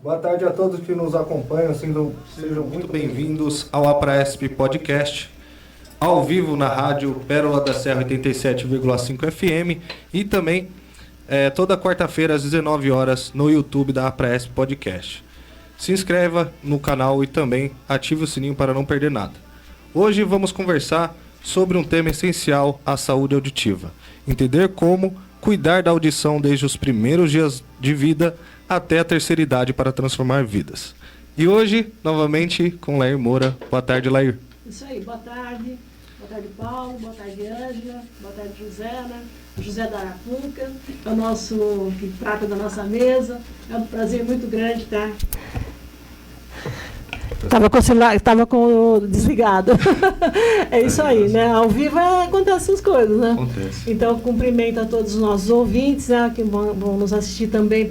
Boa tarde a todos que nos acompanham, sejam muito bem-vindos ao APRAESP Podcast, ao vivo na rádio Pérola da Serra 87,5 FM e também toda quarta-feira às 19 horas no YouTube da APRAESP Podcast. Se inscreva no canal e também ative o sininho para não perder nada. Hoje vamos conversar sobre um tema essencial, a saúde auditiva. Entender como cuidar da audição desde os primeiros dias de vida até a terceira idade para transformar vidas. E hoje, novamente, com Lair Moura. Boa tarde, Lair. Isso aí, boa tarde. Boa tarde, Paulo. Boa tarde, Ângela. Boa tarde, José, né? José da Arapuca, é o nosso que trata da nossa mesa. É um prazer muito grande estar. Estava com o celular, estava com o desligado. É isso aí, né? Ao vivo acontecem essas coisas, né? Acontece. Então, cumprimento a todos os nossos ouvintes, né, que vão nos assistir também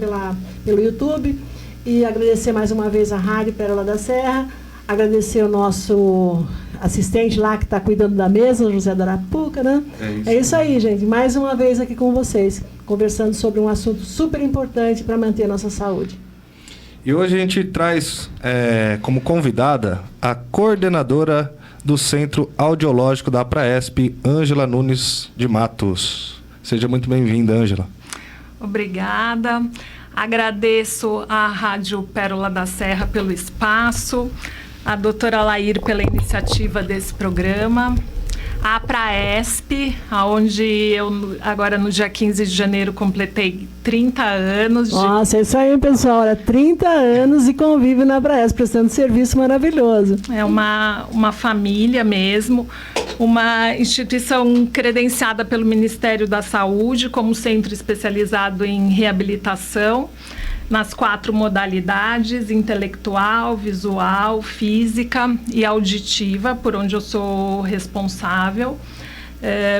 pelo YouTube. E agradecer mais uma vez a Rádio Pérola da Serra. Agradecer o nosso assistente lá que está cuidando da mesa, o José da Arapuca, né? É isso aí, gente. Mais uma vez aqui com vocês, conversando sobre um assunto super importante para manter a nossa saúde. E hoje a gente traz como convidada a coordenadora do Centro Audiológico da APRAESP, Ângela Nunes de Matos. Seja muito bem-vinda, Ângela. Obrigada. Agradeço à Rádio Pérola da Serra pelo espaço, a doutora Lair pela iniciativa desse programa, a APRAESP, onde eu agora no dia 15 de janeiro completei 30 anos. Nossa, é isso aí, pessoal. 30 anos e convive na APRAESP, prestando serviço maravilhoso. É uma família mesmo, uma instituição credenciada pelo Ministério da Saúde como centro especializado em reabilitação nas 4 modalidades: intelectual, visual, física e auditiva, por onde eu sou responsável.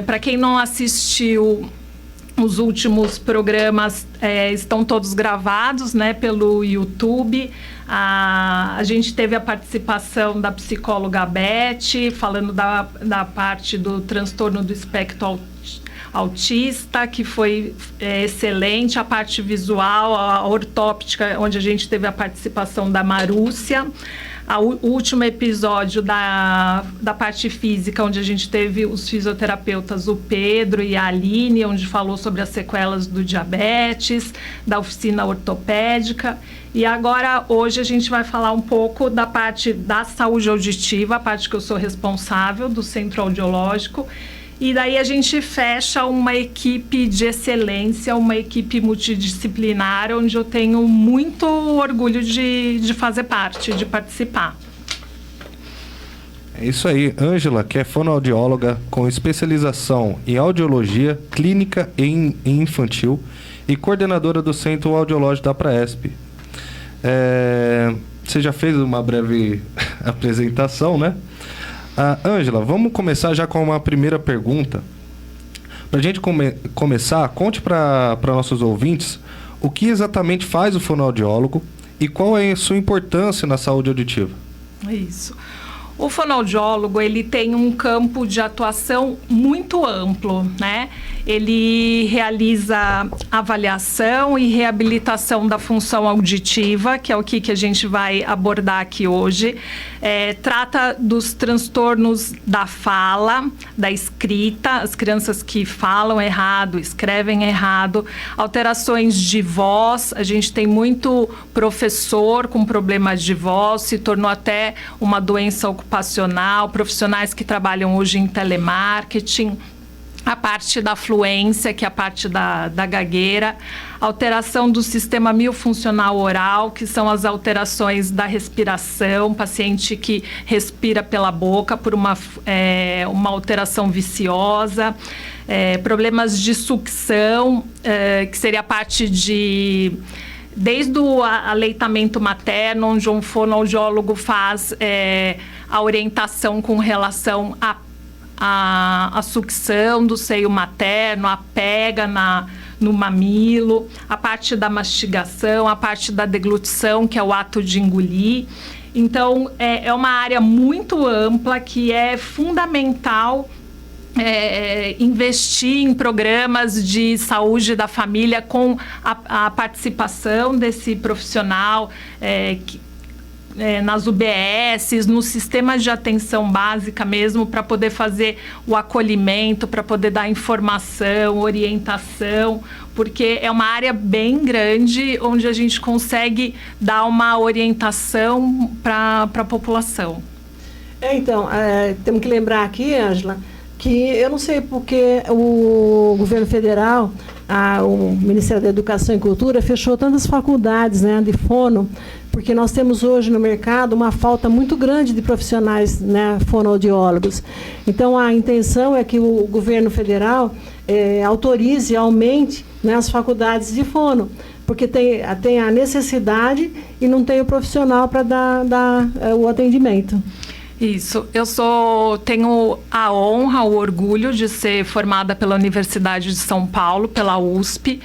Para quem não assistiu, os últimos programas estão todos gravados, né, pelo YouTube. A gente teve a participação da psicóloga Beth, falando da parte do transtorno do espectro autista, que foi excelente. A parte visual, a ortóptica, onde a gente teve a participação da Marúcia. O último episódio da parte física, onde a gente teve os fisioterapeutas, o Pedro e a Aline, onde falou sobre as sequelas do diabetes, da oficina ortopédica. E agora, hoje, a gente vai falar um pouco da parte da saúde auditiva, a parte que eu sou responsável do Centro Audiológico. E daí a gente fecha uma equipe de excelência, uma equipe multidisciplinar, onde eu tenho muito orgulho de fazer parte, de participar. É isso aí. Ângela, que é fonoaudióloga com especialização em audiologia clínica e infantil e coordenadora do Centro Audiológico da APRAESP. Você já fez uma breve apresentação, né? Ângela, vamos começar já com uma primeira pergunta. Para a gente começar, conte para nossos ouvintes o que exatamente faz o fonoaudiólogo e qual é a sua importância na saúde auditiva. Isso. O fonoaudiólogo, ele tem um campo de atuação muito amplo, né? Ele realiza avaliação e reabilitação da função auditiva, que é o que a gente vai abordar aqui hoje. Trata dos transtornos da fala, da escrita, as crianças que falam errado, escrevem errado, alterações de voz. A gente tem muito professor com problemas de voz, se tornou até uma doença ocupacional, profissionais que trabalham hoje em telemarketing. A parte da fluência, que é a parte da gagueira, alteração do sistema miofuncional oral, que são as alterações da respiração, paciente que respira pela boca por uma alteração viciosa, problemas de sucção, que seria a parte desde o aleitamento materno, onde um fonoaudiólogo faz a orientação com relação a sucção do seio materno, a pega no mamilo, a parte da mastigação, a parte da deglutição, que é o ato de engolir. Então, é uma área muito ampla que é fundamental investir em programas de saúde da família com a participação desse profissional nas UBSs, nos sistemas de atenção básica mesmo, para poder fazer o acolhimento, para poder dar informação, orientação, porque é uma área bem grande onde a gente consegue dar uma orientação para a população. Então, temos que lembrar aqui, Ângela, que eu não sei porque o governo federal, o Ministério da Educação e Cultura, fechou tantas faculdades, né, de fono, porque nós temos hoje no mercado uma falta muito grande de profissionais, né, fonoaudiólogos. Então, a intenção é que o governo federal autorize, aumente, né, as faculdades de fono, porque tem a necessidade e não tem o profissional para dar o atendimento. Isso, tenho a honra, o orgulho de ser formada pela Universidade de São Paulo, pela USP,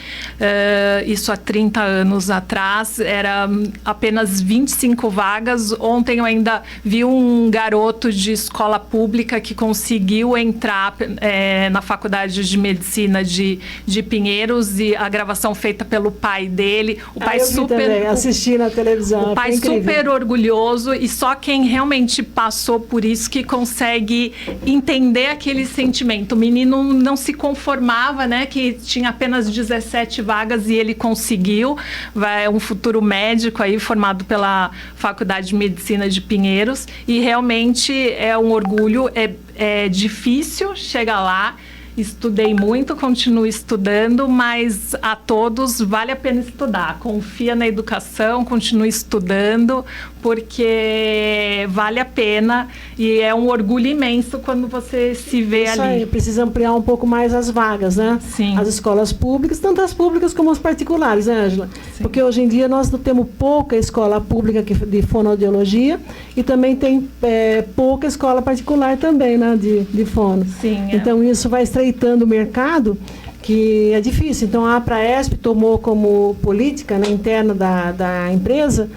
isso há 30 anos atrás, era apenas 25 vagas. Ontem eu ainda vi um garoto de escola pública que conseguiu entrar na Faculdade de Medicina de Pinheiros, e a gravação feita pelo pai dele. O pai assisti na televisão. O pai super orgulhoso, e só quem realmente passou por isso que consegue entender aquele sentimento. O menino não se conformava, né, que tinha apenas 17 vagas, e ele conseguiu. É um futuro médico aí, formado pela Faculdade de Medicina de Pinheiros, e realmente é um orgulho. É difícil chegar lá. Estudei muito, continuo estudando, mas a todos vale a pena estudar. Confia na educação, continue estudando, porque vale a pena, e é um orgulho imenso quando você se vê Isso ali. Aí, precisa ampliar um pouco mais as vagas, né? Sim. As escolas públicas, tanto as públicas como as particulares, né, Ângela? Porque hoje em dia nós temos pouca escola pública de fonoaudiologia, e também tem pouca escola particular também, né, de fono. Sim, Então isso vai estreitando o mercado, que é difícil. Então a APRAESP tomou como política, né, interna da empresa,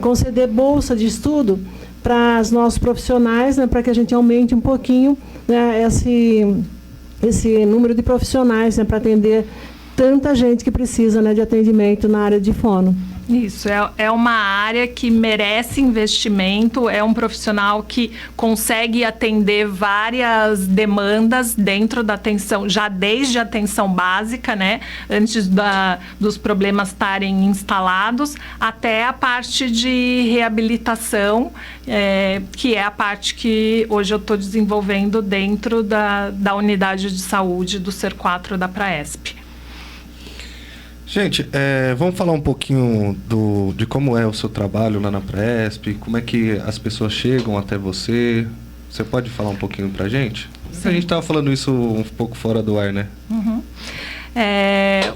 conceder bolsa de estudo para os nossos profissionais, né, para que a gente aumente um pouquinho, né, esse número de profissionais, né, para atender tanta gente que precisa, né, de atendimento na área de fono. Isso, é uma área que merece investimento, é um profissional que consegue atender várias demandas dentro da atenção, já desde a atenção básica, né, antes dos problemas estarem instalados, até a parte de reabilitação, que é a parte que hoje eu estou desenvolvendo dentro da unidade de saúde do SER 4 da APRAESP. Gente, vamos falar um pouquinho de como é o seu trabalho lá na APRAESP, como é que as pessoas chegam até você. Você pode falar um pouquinho pra gente? Sim. A gente estava falando isso um pouco fora do ar, né? Uhum.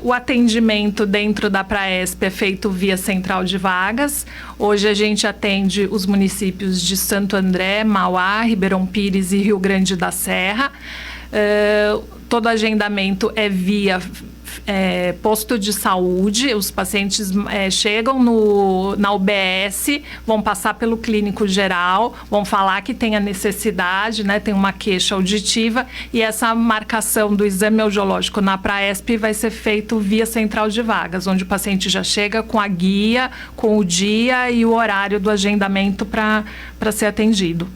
O atendimento dentro da APRAESP é feito via central de vagas. Hoje a gente atende os municípios de Santo André, Mauá, Ribeirão Pires e Rio Grande da Serra. Todo agendamento é via posto de saúde. Os pacientes chegam na UBS, vão passar pelo clínico geral, vão falar que tem a necessidade, né, tem uma queixa auditiva, e essa marcação do exame audiológico na APRAESP vai ser feito via central de vagas, onde o paciente já chega com a guia, com o dia e o horário do agendamento para ser atendido.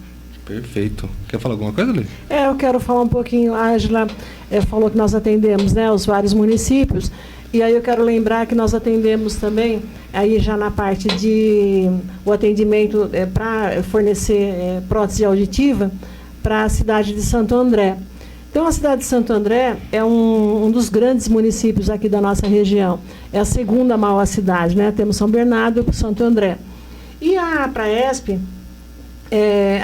Perfeito. Quer falar alguma coisa, Lili? Eu quero falar um pouquinho. A Ângela falou que nós atendemos, né, os vários municípios, e aí eu quero lembrar que nós atendemos também, aí já na parte de o atendimento para fornecer prótese auditiva para a cidade de Santo André. Então, a cidade de Santo André é um dos grandes municípios aqui da nossa região. É a segunda maior cidade, né? Temos São Bernardo e Santo André. E a APRAESP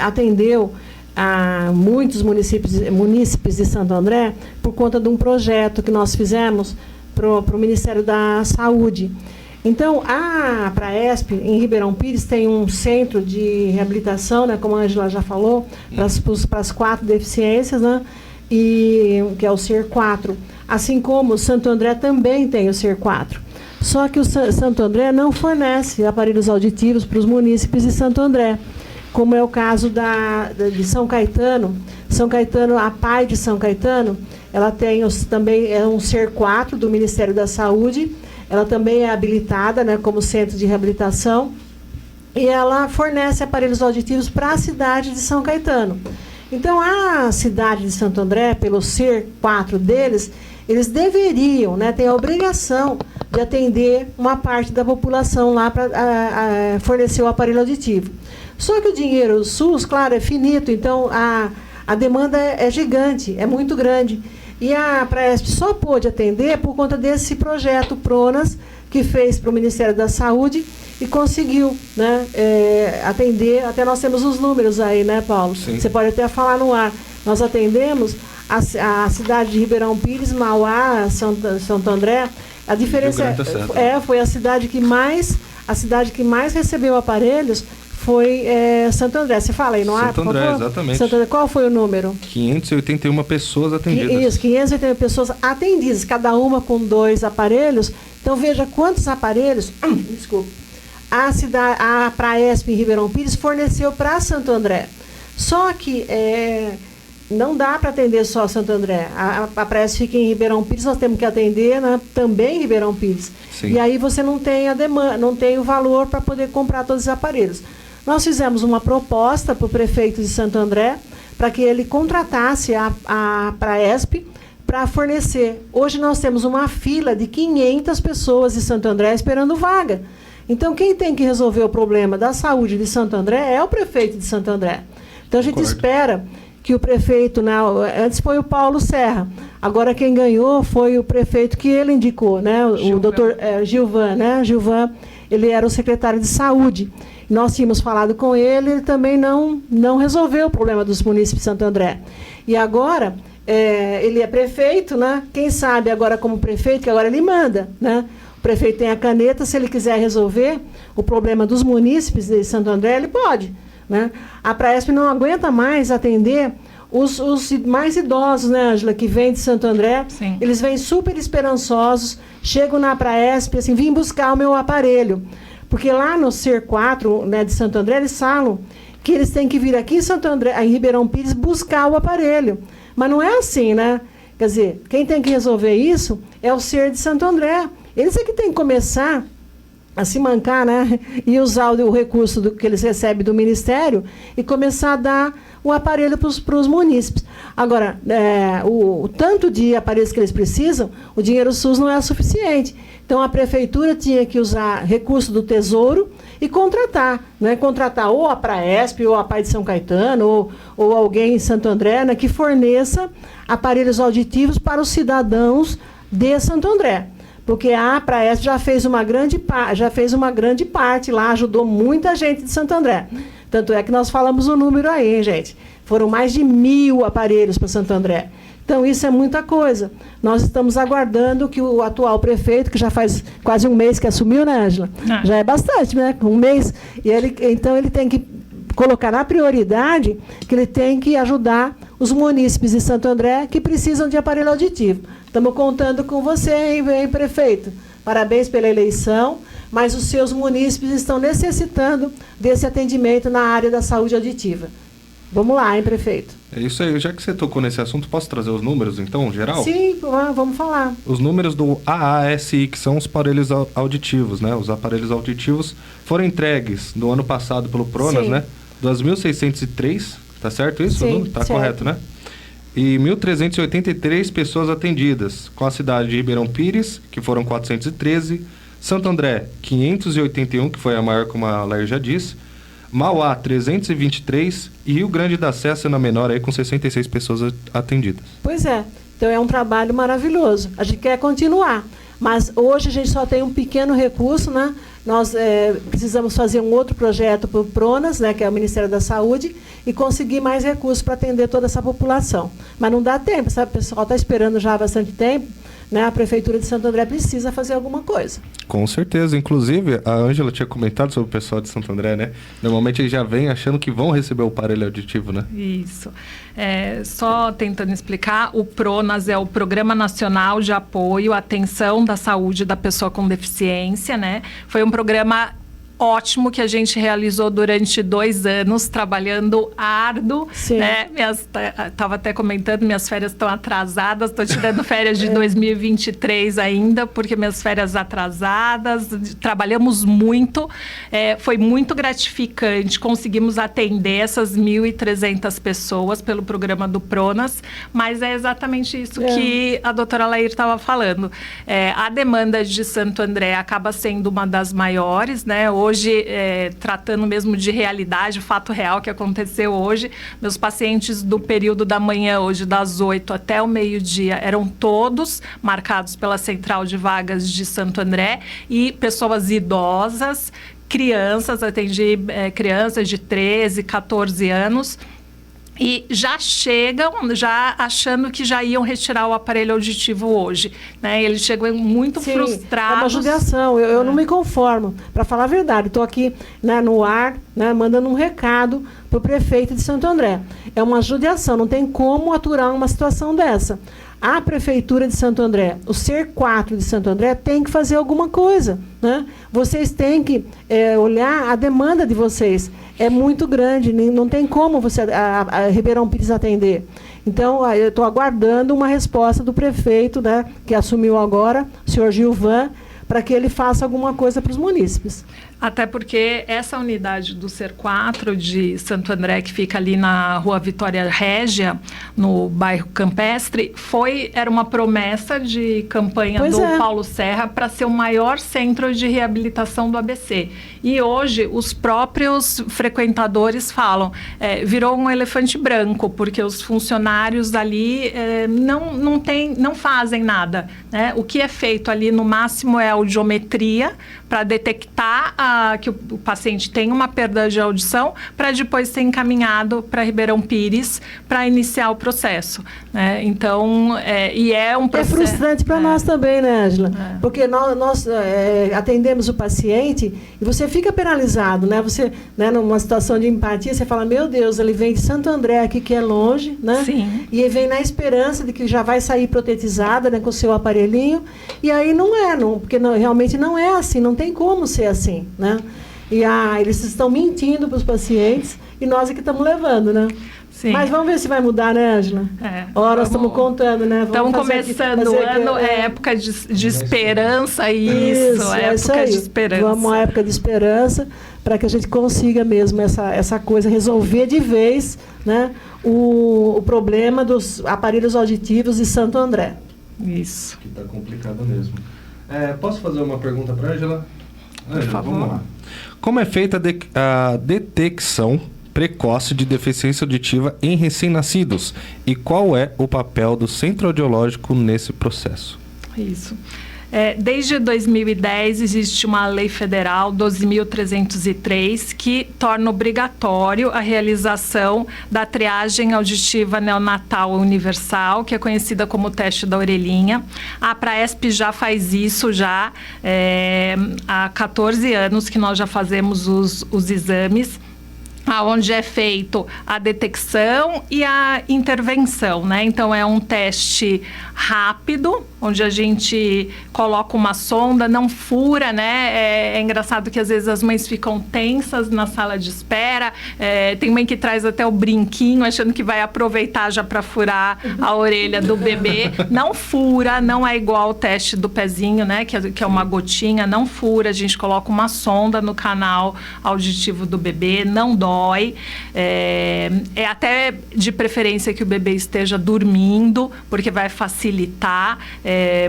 atendeu a muitos munícipes de Santo André por conta de um projeto que nós fizemos para o Ministério da Saúde. Então, a APRAESP, em Ribeirão Pires, tem um centro de reabilitação, né, como a Ângela já falou, para as 4 deficiências, né, que é o SER 4. Assim como o Santo André também tem o SER 4. Só que o Santo André não fornece aparelhos auditivos para os munícipes de Santo André, como é o caso de São Caetano. São Caetano, a PAI de São Caetano, ela tem também um SER 4 do Ministério da Saúde, ela também é habilitada, né, como centro de reabilitação, e ela fornece aparelhos auditivos para a cidade de São Caetano. Então, a cidade de Santo André, pelo SER 4 deles, eles deveriam, né, ter a obrigação de atender uma parte da população lá para fornecer o aparelho auditivo. Só que o dinheiro do SUS, claro, é finito, então a demanda é gigante, é muito grande. E a Praesp só pôde atender por conta desse projeto PRONAS, que fez para o Ministério da Saúde e conseguiu, né, atender. Até nós temos os números aí, né, Paulo? Sim. Você pode até falar no ar. Nós atendemos a cidade de Ribeirão Pires, Mauá, Santo André. A diferença foi a cidade que mais recebeu aparelhos foi Santo André. Você fala aí no ar, Santo André, exatamente. Santo André, qual foi o número? 581 pessoas atendidas. Isso, 581 pessoas atendidas, cada uma com 2 aparelhos. Então, veja quantos aparelhos desculpa, a Praesp em Ribeirão Pires forneceu para Santo André. Só que não dá para atender só Santo André. A Praesp fica em Ribeirão Pires, nós temos que atender, né, também em Ribeirão Pires. Sim. E aí você não tem a demanda, não tem o valor para poder comprar todos os aparelhos. Nós fizemos uma proposta para o prefeito de Santo André para que ele contratasse a Praesp para fornecer. Hoje nós temos uma fila de 500 pessoas de Santo André esperando vaga. Então, quem tem que resolver o problema da saúde de Santo André é o prefeito de Santo André. Então, a gente espera que o prefeito, antes foi o Paulo Serra, agora quem ganhou foi o prefeito que ele indicou, né? O doutor Gilvan, né? Gilvan, ele era o secretário de saúde. Nós tínhamos falado com ele, ele também não resolveu o problema dos munícipes de Santo André. E agora, ele é prefeito, né? Quem sabe agora como prefeito, que agora ele manda, né? O prefeito tem a caneta, se ele quiser resolver o problema dos munícipes de Santo André, ele pode, né? A Praesp não aguenta mais atender os mais idosos, né, Ângela, que vêm de Santo André. Sim. Eles vêm super esperançosos, chegam na Praesp, assim, vim buscar o meu aparelho. Porque lá no SER 4, né, de Santo André, eles falam que eles têm que vir aqui em Santo André, em Ribeirão Pires, buscar o aparelho. Mas não é assim, né? Quer dizer, quem tem que resolver isso é o SER de Santo André. Eles é que têm que começar a se mancar, né? E usar o recurso que eles recebem do Ministério e começar a dar o aparelho para os munícipes. Agora, o tanto de aparelhos que eles precisam, o dinheiro SUS não é suficiente. Então, a Prefeitura tinha que usar recurso do Tesouro e contratar, né? Contratar ou a Praesp, ou a PAI de São Caetano, ou alguém em Santo André, né, que forneça aparelhos auditivos para os cidadãos de Santo André. Porque a Praesp já fez uma grande parte lá, ajudou muita gente de Santo André. Tanto é que nós falamos o número aí, hein, gente? Foram mais de 1.000 aparelhos para Santo André. Então, isso é muita coisa. Nós estamos aguardando que o atual prefeito, que já faz quase um mês que assumiu, né, Ângela? Já é bastante, né? Um mês. Então, ele tem que colocar na prioridade que ele tem que ajudar os munícipes de Santo André que precisam de aparelho auditivo. Estamos contando com você, hein, prefeito? Parabéns pela eleição, mas os seus munícipes estão necessitando desse atendimento na área da saúde auditiva. Vamos lá, hein, prefeito? É isso aí. Já que você tocou nesse assunto, posso trazer os números, então, geral? Sim, vamos falar. Os números do AASI, que são os aparelhos auditivos, né? Os aparelhos auditivos foram entregues no ano passado pelo PRONAS, sim, né? 2.603, tá certo isso? Sim, tá certo. Correto, né? E 1.383 pessoas atendidas, com a cidade de Ribeirão Pires, que foram 413, Santo André, 581, que foi a maior, como a Lair já disse, Mauá, 323 e Rio Grande da Serra, sendo a menor, aí, com 66 pessoas atendidas. Pois é, então é um trabalho maravilhoso. A gente quer continuar, mas hoje a gente só tem um pequeno recurso, né? Nós precisamos fazer um outro projeto para o PRONAS, né, que é o Ministério da Saúde, e conseguir mais recursos para atender toda essa população. Mas não dá tempo, sabe? O pessoal está esperando já há bastante tempo, né? A Prefeitura de Santo André precisa fazer alguma coisa. Com certeza. Inclusive, a Ângela tinha comentado sobre o pessoal de Santo André, né? Normalmente eles já vêm achando que vão receber o aparelho auditivo, né? Isso. Só tentando explicar, o PRONAS é o Programa Nacional de Apoio à Atenção da Saúde da Pessoa com Deficiência, né? Foi um programa ótimo que a gente realizou durante 2 anos, trabalhando árduo, né? Estava até comentando, minhas férias estão atrasadas, estou tirando férias de 2023 ainda, porque minhas férias atrasadas, trabalhamos muito, foi muito gratificante, conseguimos atender essas 1.300 pessoas pelo programa do Pronas, mas é exatamente isso que a doutora Lair estava falando. A demanda de Santo André acaba sendo uma das maiores, né? Hoje, tratando mesmo de realidade, o fato real que aconteceu hoje, meus pacientes do período da manhã, hoje das 8 até o meio-dia, eram todos marcados pela Central de Vagas de Santo André, e pessoas idosas, crianças, atendi crianças de 13, 14 anos, e já chegam achando que já iam retirar o aparelho auditivo hoje, né? Eles chegam muito frustrados. É uma judiação, eu não me conformo. Para falar a verdade, estou aqui, né, no ar, né, mandando um recado para o prefeito de Santo André. É uma judiação, não tem como aturar uma situação dessa. A Prefeitura de Santo André, o SER4 de Santo André, tem que fazer alguma coisa, né? Vocês têm que olhar a demanda de vocês. É muito grande, não tem como a Ribeirão Pires atender. Então, eu estou aguardando uma resposta do prefeito, né, que assumiu agora, o senhor Gilvan, para que ele faça alguma coisa para os munícipes. Até porque essa unidade do SER4 de Santo André, que fica ali na Rua Vitória Régia, no bairro Campestre, era uma promessa de campanha Paulo Serra para ser o maior centro de reabilitação do ABC. E hoje os próprios frequentadores falam, virou um elefante branco, porque os funcionários ali não fazem nada, né? O que é feito ali no máximo é a audiometria para detectar que o paciente tem uma perda de audição, para depois ser encaminhado para Ribeirão Pires para iniciar o processo, né? Então, é um processo... É frustrante para nós também, né, Ângela? Porque nós atendemos o paciente e você fica penalizado, né? Você, né, numa situação de empatia, você fala, meu Deus, ele vem de Santo André aqui, que é longe, né? Sim. E ele vem na esperança de que já vai sair protetizada, né, com o seu aparelhinho, e aí porque realmente não é assim, não tem como ser assim, né? E eles estão mentindo para os pacientes e nós é que estamos levando, né? Sim. Mas vamos ver se vai mudar, né, Ângela? Nós estamos contando, né? Estamos começando o ano, época de esperança, época de esperança. Vamos à época de esperança, para que a gente consiga mesmo essa coisa, resolver de vez, né, o problema dos aparelhos auditivos de Santo André. Isso. Que está complicado mesmo. Posso fazer uma pergunta para a Ângela? Por favor. Vamos lá. Como é feita a detecção precoce de deficiência auditiva em recém-nascidos? E qual é o papel do Centro Audiológico nesse processo? Isso. Desde 2010 existe uma lei federal 12.303 que torna obrigatório a realização da triagem auditiva neonatal universal, que é conhecida como teste da orelhinha. A Praesp já faz isso há 14 anos que nós já fazemos os exames, onde é feito a detecção e a intervenção, né? Então, é um teste rápido, onde a gente coloca uma sonda, não fura, né? É engraçado que às vezes as mães ficam tensas na sala de espera, tem mãe que traz até o brinquinho, achando que vai aproveitar já para furar a orelha do bebê. Não fura, não é igual ao teste do pezinho, né? Que é uma gotinha, não fura, a gente coloca uma sonda no canal auditivo do bebê, não dói. É até de preferência que o bebê esteja dormindo, porque vai facilitar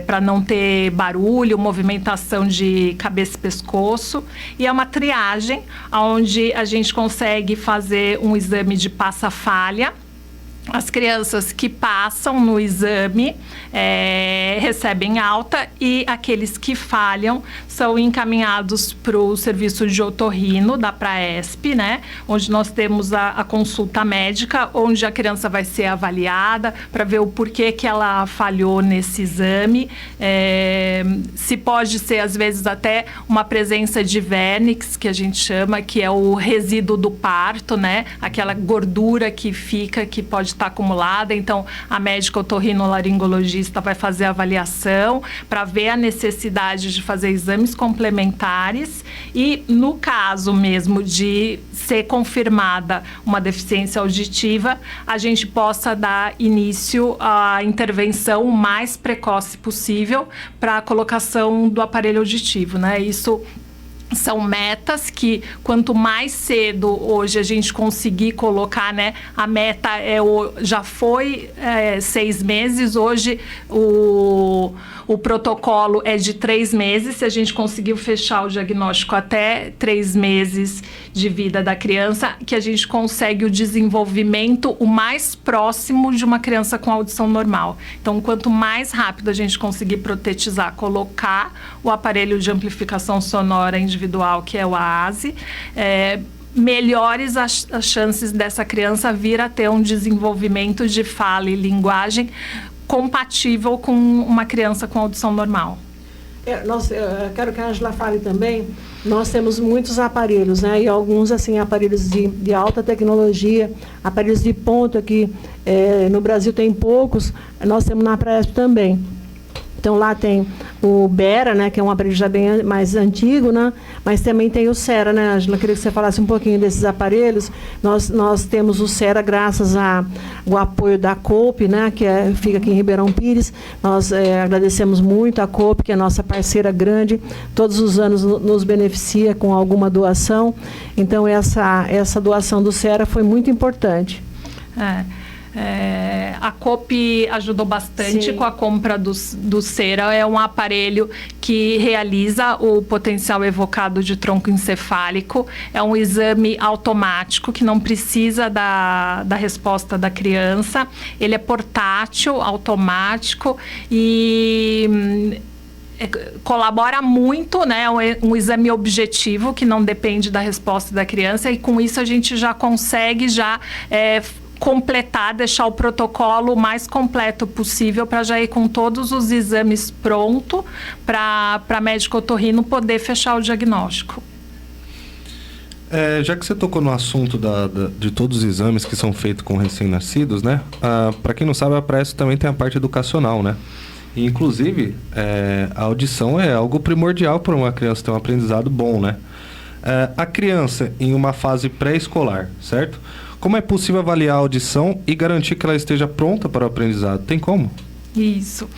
para não ter barulho, movimentação de cabeça e pescoço. E é uma triagem onde a gente consegue fazer um exame de passa-falha. As crianças que passam no exame recebem alta, e aqueles que falham são encaminhados para o serviço de otorrino da Praesp, né? Onde nós temos a consulta médica, onde a criança vai ser avaliada para ver o porquê que ela falhou nesse exame. Se pode ser, às vezes, até uma presença de vernix, que a gente chama, que é o resíduo do parto, né? Aquela gordura que fica, que pode está acumulada, então a médica otorrinolaringologista vai fazer a avaliação para ver a necessidade de fazer exames complementares e, no caso mesmo de ser confirmada uma deficiência auditiva, a gente possa dar início à intervenção o mais precoce possível para a colocação do aparelho auditivo, né? Isso são metas que, quanto mais cedo hoje a gente conseguir colocar, né? A meta já foi 6 meses, hoje o protocolo é de 3 meses. Se a gente conseguiu fechar o diagnóstico até 3 meses de vida da criança, que a gente consegue o desenvolvimento o mais próximo de uma criança com audição normal. Então, quanto mais rápido a gente conseguir protetizar, colocar o aparelho de amplificação sonora individual, que é o AASE, melhores as chances dessa criança vir a ter um desenvolvimento de fala e linguagem compatível com uma criança com audição normal. Eu quero que a Angela fale também. Nós temos muitos aparelhos, né? E alguns, assim, aparelhos de alta tecnologia, aparelhos de ponta que no Brasil tem poucos, nós temos na Presp também. Então, lá tem o Bera, né, que é um aparelho já bem mais antigo, né, mas também tem o Sera, né, Ângela? Queria que você falasse um pouquinho desses aparelhos. Nós temos o Sera graças ao apoio da COPE, né, que fica aqui em Ribeirão Pires. Nós agradecemos muito a COPE, que é nossa parceira grande, todos os anos nos beneficia com alguma doação. Então, essa doação do Sera foi muito importante. A COPE ajudou bastante. Sim. Com a compra do Sera. É um aparelho que realiza o potencial evocado de tronco encefálico. É um exame automático que não precisa da resposta da criança. Ele é portátil, automático e colabora muito, né? Um exame objetivo que não depende da resposta da criança, e com isso a gente já consegue completar, deixar o protocolo o mais completo possível para já ir com todos os exames pronto para médico otorrino poder fechar o diagnóstico. Já que você tocou no assunto de todos os exames que são feitos com recém-nascidos, né? Para quem não sabe, a Presp também tem a parte educacional, né? E, inclusive, a audição é algo primordial para uma criança ter um aprendizado bom, né? A criança em uma fase pré-escolar, certo? Como é possível avaliar a audição e garantir que ela esteja pronta para o aprendizado? Tem como? Isso.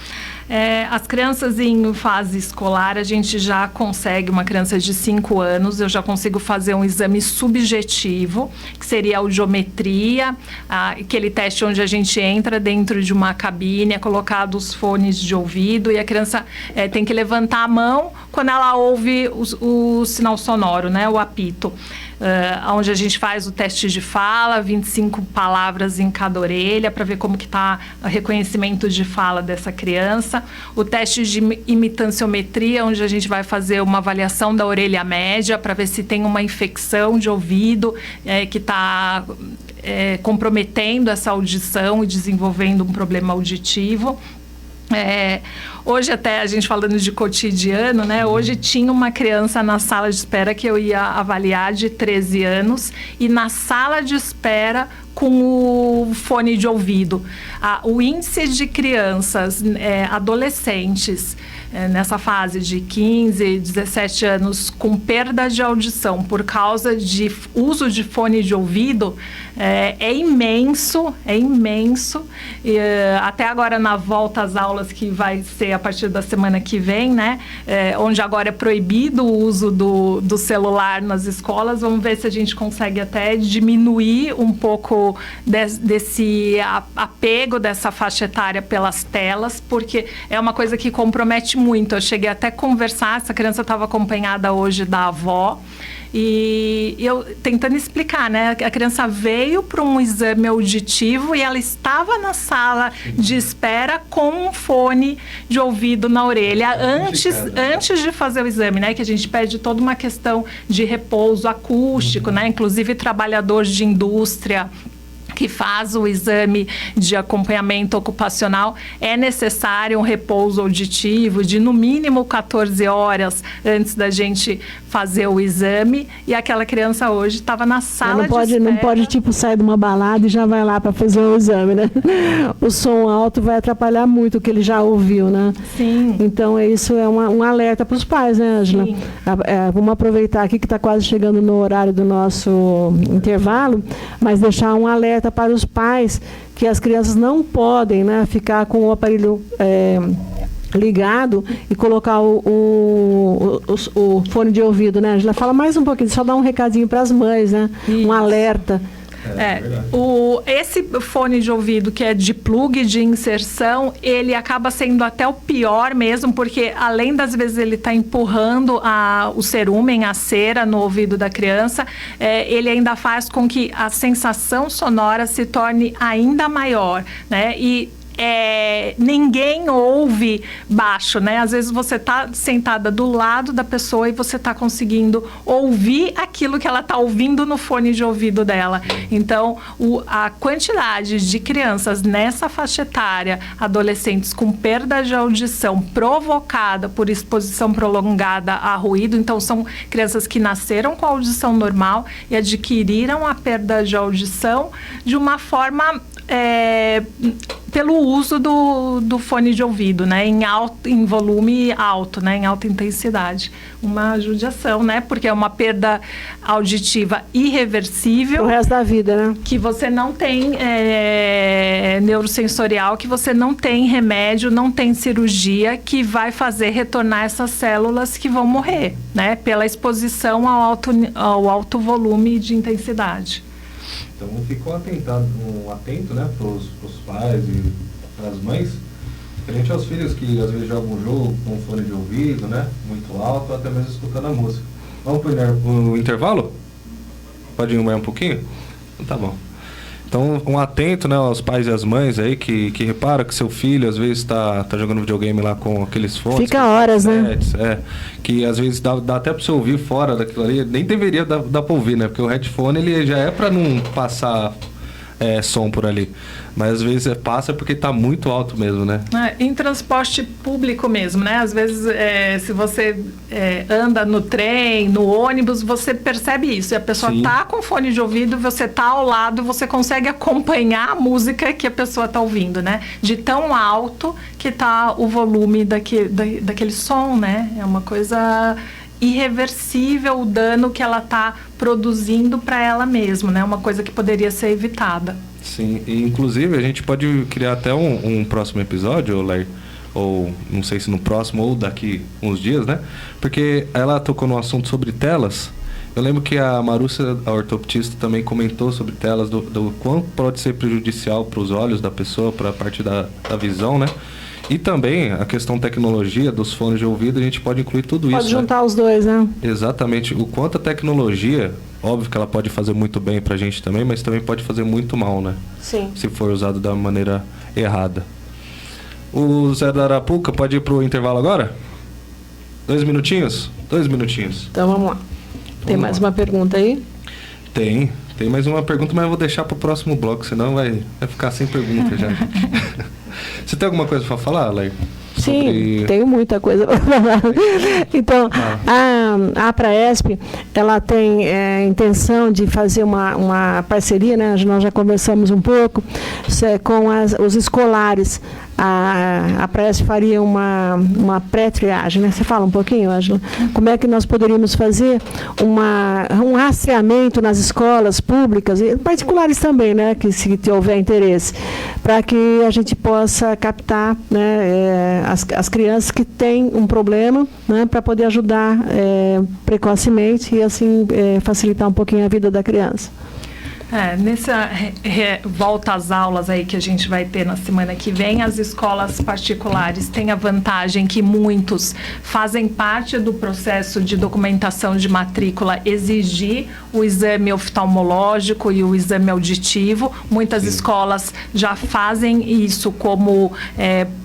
As crianças em fase escolar, a gente já consegue, uma criança de 5 anos, eu já consigo fazer um exame subjetivo, que seria a audiometria, aquele teste onde a gente entra dentro de uma cabine, é colocado os fones de ouvido e a criança tem que levantar a mão quando ela ouve o sinal sonoro, né, o apito. Onde a gente faz o teste de fala, 25 palavras em cada orelha, para ver como que está o reconhecimento de fala dessa criança. O teste de imitanciometria, onde a gente vai fazer uma avaliação da orelha média, para ver se tem uma infecção de ouvido que está comprometendo essa audição e desenvolvendo um problema auditivo. Hoje, até a gente falando de cotidiano, né? Hoje tinha uma criança na sala de espera que eu ia avaliar, de 13 anos, e na sala de espera com o fone de ouvido. O índice de crianças, adolescentes, nessa fase de 15, 17 anos, com perda de audição por causa de uso de fone de ouvido, é imenso. E, até agora, na volta às aulas, que vai ser a partir da semana que vem, né? Onde agora é proibido o uso do celular nas escolas, vamos ver se a gente consegue até diminuir um pouco desse apego dessa faixa etária pelas telas, porque é uma coisa que compromete muito. Eu cheguei até a conversar, essa criança estava acompanhada hoje da avó, e eu tentando explicar, né? A criança veio para um exame auditivo e ela estava na sala de espera com um fone de ouvido na orelha antes de fazer o exame, né? Que a gente pede toda uma questão de repouso acústico, né? Inclusive trabalhadores de indústria que faz o exame de acompanhamento ocupacional, é necessário um repouso auditivo de no mínimo 14 horas antes da gente fazer o exame, e aquela criança hoje estava na sala de espera. Não pode tipo sair de uma balada e já vai lá para fazer o exame, né? O som alto vai atrapalhar muito o que ele já ouviu, né? Sim. Então isso é um alerta para os pais, né, Ângela? Sim. Vamos aproveitar aqui que está quase chegando no horário do nosso intervalo, mas deixar um alerta para os pais que as crianças não podem, né, ficar com o aparelho ligado e colocar o fone de ouvido, né, Angela? Fala mais um pouquinho, só dá um recadinho para as mães, né? Isso. Um alerta. Esse fone de ouvido que é de plug de inserção, ele acaba sendo até o pior mesmo, porque além das vezes ele está empurrando o cerúmen, a cera no ouvido da criança, ele ainda faz com que a sensação sonora se torne ainda maior, né? E ninguém ouve baixo, né? Às vezes você está sentada do lado da pessoa e você está conseguindo ouvir aquilo que ela está ouvindo no fone de ouvido dela. Então, a quantidade de crianças nessa faixa etária, adolescentes com perda de audição provocada por exposição prolongada a ruído, então são crianças que nasceram com a audição normal e adquiriram a perda de audição de uma forma pelo uso do fone de ouvido, né, em volume alto, né, em alta intensidade. Uma judiação, né, porque é uma perda auditiva irreversível. O resto da vida, né? Que você não tem neurosensorial, que você não tem remédio, não tem cirurgia que vai fazer retornar essas células que vão morrer, né, pela exposição ao alto volume de intensidade. Então ficou atento, né, para os pais e para as mães, frente aos filhos que às vezes jogam um jogo com fone de ouvido, né, muito alto, até mesmo escutando a música. Vamos para o intervalo? Pode ir um pouquinho? Tá bom. Então, atento, né, aos pais e às mães aí que reparam que seu filho às vezes tá jogando videogame lá com aqueles fones. Fica horas, né? Que às vezes dá até para você ouvir fora daquilo ali. Nem deveria dar para ouvir, né? Porque o headphone ele já é para não passar som por ali. Mas às vezes passa porque está muito alto mesmo, né? Em transporte público mesmo, né? Às vezes, se você anda no trem, no ônibus, você percebe isso. E a pessoa está com fone de ouvido, você está ao lado, você consegue acompanhar a música que a pessoa está ouvindo, né? De tão alto que está o volume daquele som, né? É uma coisa irreversível o dano que ela está produzindo para ela mesma, né? Uma coisa que poderia ser evitada. Sim, e inclusive a gente pode criar até um próximo episódio, Lair, ou não sei se no próximo ou daqui uns dias, né? Porque ela tocou no assunto sobre telas. Eu lembro que a Marúcia, a ortoptista, também comentou sobre telas, do quanto pode ser prejudicial para os olhos da pessoa, para a parte da visão, né? E também a questão tecnologia dos fones de ouvido, a gente pode incluir tudo isso. Pode juntar os dois, né? Exatamente. O quanto a tecnologia, óbvio que ela pode fazer muito bem pra gente também, mas também pode fazer muito mal, né? Sim. Se for usado da maneira errada. O Zé da Arapuca pode ir pro intervalo agora? 2 minutinhos? 2 minutinhos. Então vamos lá. Tem mais uma pergunta aí? Tem mais uma pergunta, mas eu vou deixar pro próximo bloco, senão vai ficar sem pergunta já. Você tem alguma coisa para falar, Lair? Sim, tenho muita coisa para falar. Então, a APRAESP, ela tem intenção de fazer uma parceria, né? Nós já conversamos um pouco, com os escolares. A APRAESP faria uma pré-triagem, né? Você fala um pouquinho, Ângela? Como é que nós poderíamos fazer um rastreamento nas escolas públicas, e particulares também, né? Que se houver interesse, para que a gente possa captar, né, as crianças que têm um problema, né, para poder ajudar precocemente e assim facilitar um pouquinho a vida da criança. Nessa volta às aulas aí que a gente vai ter na semana que vem, as escolas particulares têm a vantagem que muitos fazem parte do processo de documentação de matrícula exigir o exame oftalmológico e o exame auditivo. Muitas escolas já fazem isso como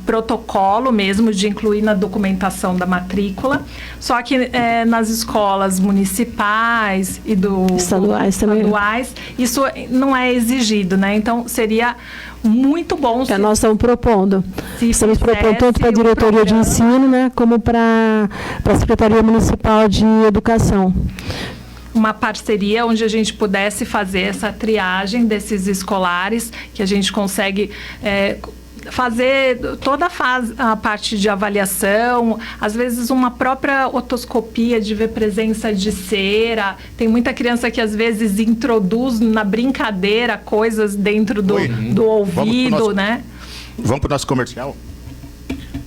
protocolo mesmo de incluir na documentação da matrícula, só que nas escolas municipais e estaduais isso não é exigido, né? Então seria muito bom que nós estamos propondo. Estamos propondo tanto para a diretoria de ensino, né, como para a Secretaria Municipal de Educação. Uma parceria onde a gente pudesse fazer essa triagem desses escolares, que a gente consegue fazer toda a parte de avaliação, às vezes uma própria otoscopia de ver presença de cera. Tem muita criança que às vezes introduz na brincadeira coisas dentro do ouvido, né? Vamos para o nosso comercial?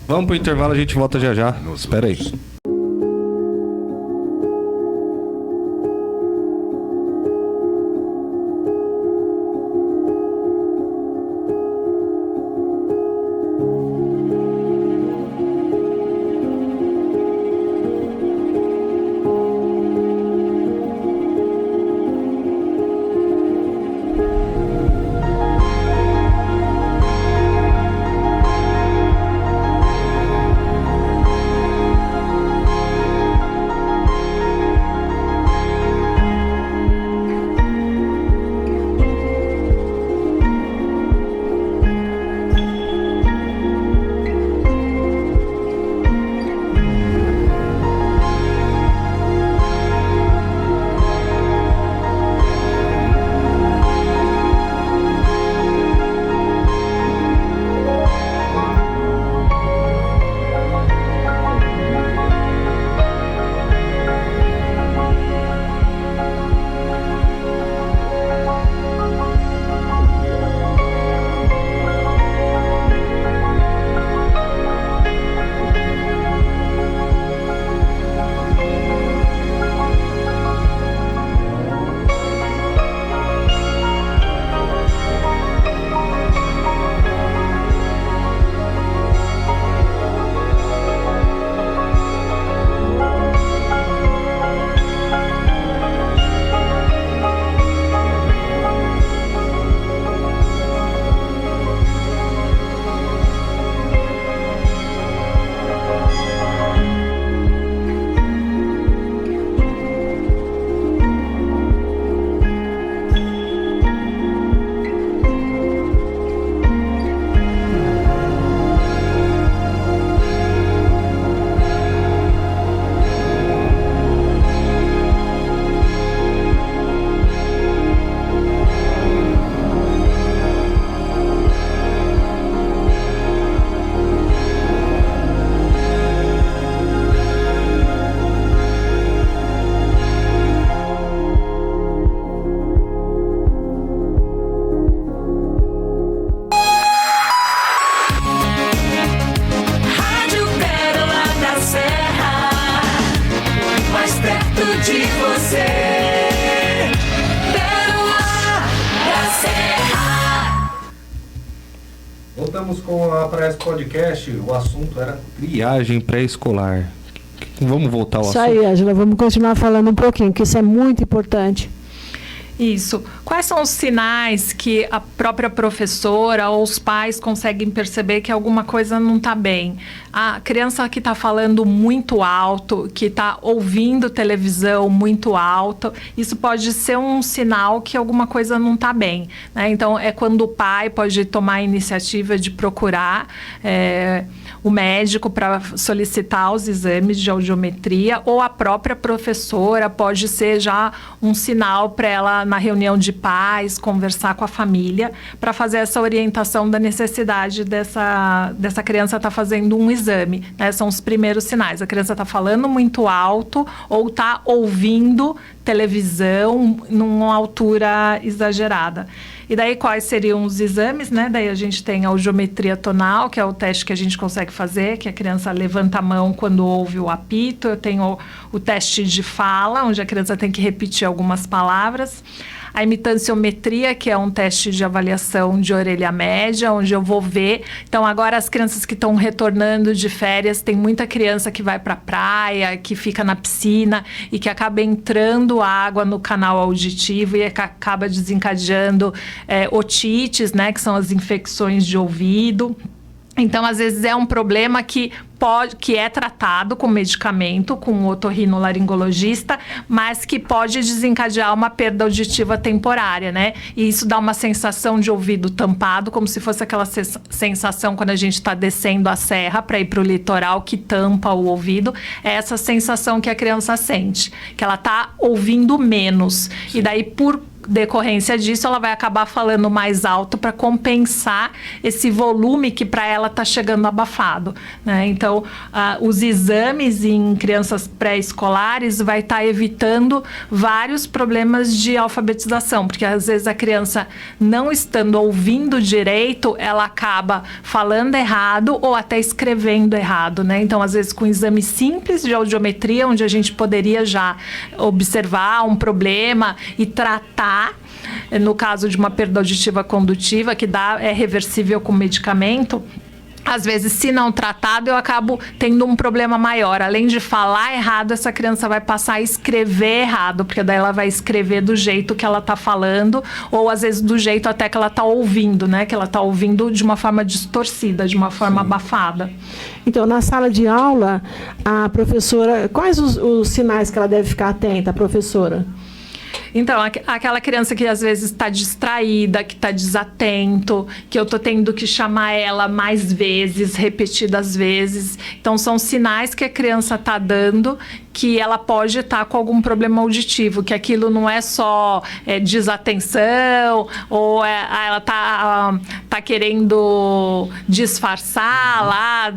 Vamos para o intervalo, a gente volta já já. Espera aí. Voltamos com a Praes Podcast. O assunto era triagem pré-escolar. Vamos voltar ao assunto? Isso aí, Ângela. Vamos continuar falando um pouquinho, que isso é muito importante. Isso. Quais são os sinais que a própria professora ou os pais conseguem perceber que alguma coisa não está bem? A criança que está falando muito alto, que está ouvindo televisão muito alto, isso pode ser um sinal que alguma coisa não está bem, né? Então, é quando o pai pode tomar a iniciativa de procurar o médico para solicitar os exames de audiometria, ou a própria professora pode ser já um sinal para ela, na reunião de pais, conversar com a família para fazer essa orientação da necessidade dessa criança estar fazendo um exame, né? São os primeiros sinais. A criança está falando muito alto ou está ouvindo televisão numa altura exagerada. E daí, quais seriam os exames, né? Daí a gente tem a audiometria tonal, que é o teste que a gente consegue fazer, que a criança levanta a mão quando ouve o apito. Eu tenho o teste de fala, onde a criança tem que repetir algumas palavras. A imitanciometria, que é um teste de avaliação de orelha média, onde eu vou ver. Então, agora as crianças que estão retornando de férias, tem muita criança que vai para a praia, que fica na piscina e que acaba entrando água no canal auditivo e que acaba desencadeando otites, né, que são as infecções de ouvido. Então, às vezes, é um problema que é tratado com medicamento, com um otorrinolaringologista, mas que pode desencadear uma perda auditiva temporária, né? E isso dá uma sensação de ouvido tampado, como se fosse aquela sensação quando a gente está descendo a serra para ir para o litoral, que tampa o ouvido. É essa sensação que a criança sente, que ela está ouvindo menos. E daí, por decorrência disso, ela vai acabar falando mais alto para compensar esse volume que para ela está chegando abafado, né? Então, os exames em crianças pré-escolares vai estar evitando vários problemas de alfabetização, porque às vezes a criança, não estando ouvindo direito, ela acaba falando errado ou até escrevendo errado, né? Então, às vezes, com exame simples de audiometria, onde a gente poderia já observar um problema e tratar, no caso de uma perda auditiva condutiva, que é reversível com medicamento, às vezes, se não tratado, eu acabo tendo um problema maior. Além de falar errado, essa criança vai passar a escrever errado, porque daí ela vai escrever do jeito que ela está falando, ou às vezes do jeito até que ela está ouvindo, né? Que ela está ouvindo de uma forma distorcida, de uma forma abafada. Então, na sala de aula, a professora, quais os sinais que ela deve ficar atenta, a professora? Então, aquela criança que às vezes está distraída, que está desatento, que eu estou tendo que chamar ela mais vezes, repetidas vezes. Então, são sinais que a criança está dando que ela pode estar com algum problema auditivo, que aquilo não é só desatenção, ou ela tá querendo disfarçar lá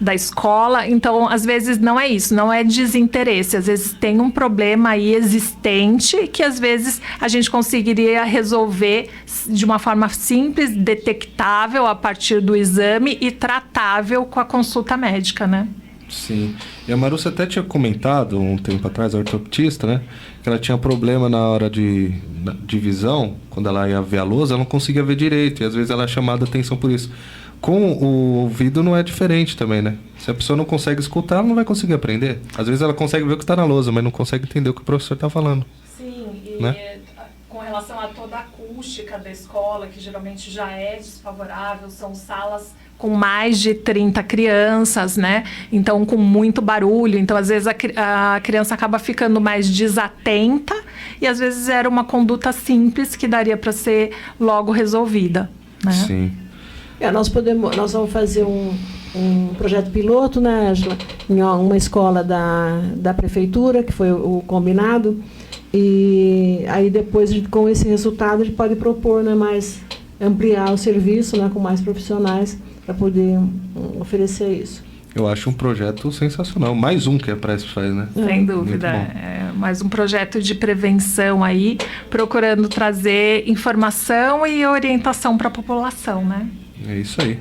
da escola. Então, às vezes, não é isso, não é desinteresse. Às vezes, tem um problema aí existente que, às vezes, a gente conseguiria resolver de uma forma simples, detectável a partir do exame e tratável com a consulta médica, né? Sim. E a Marussa até tinha comentado um tempo atrás, a ortoptista, né? Que ela tinha problema na hora de visão, quando ela ia ver a lousa, ela não conseguia ver direito. E às vezes ela é chamada a atenção por isso. Com o ouvido não é diferente também, né? Se a pessoa não consegue escutar, ela não vai conseguir aprender. Às vezes ela consegue ver o que está na lousa, mas não consegue entender o que o professor está falando. Sim, e né? Com relação a toda a acústica da escola, que geralmente já é desfavorável, são salas com mais de 30 crianças, né? Então, com muito barulho. Então, às vezes, a criança acaba ficando mais desatenta e, às vezes, era uma conduta simples que daria para ser logo resolvida, né? Sim. Nós vamos fazer um projeto piloto, né, Ângela, em uma escola da prefeitura, que foi o combinado. E aí, depois, com esse resultado, a gente pode propor, né, ampliar o serviço, né, com mais profissionais, para poder oferecer isso. Eu acho um projeto sensacional. Mais um que a Presp faz, né? Sem dúvida. É mais um projeto de prevenção aí, procurando trazer informação e orientação para a população, né? É isso aí.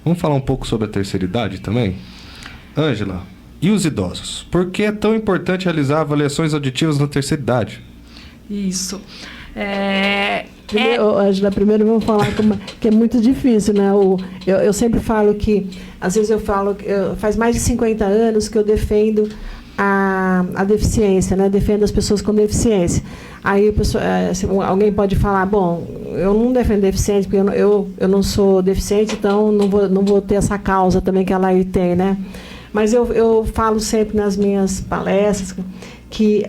Vamos falar um pouco sobre a terceira idade também? Ângela, e os idosos? Por que é tão importante realizar avaliações auditivas na terceira idade? Isso. Ângela, primeiro vamos falar que é muito difícil, né? Eu sempre falo que, às vezes faz mais de 50 anos que eu defendo a deficiência, né? Defendo as pessoas com deficiência. Aí alguém pode falar, bom, eu não defendo deficiente, porque eu não sou deficiente, então não vou ter essa causa também que a Laí tem, né? Mas eu falo sempre nas minhas palestras que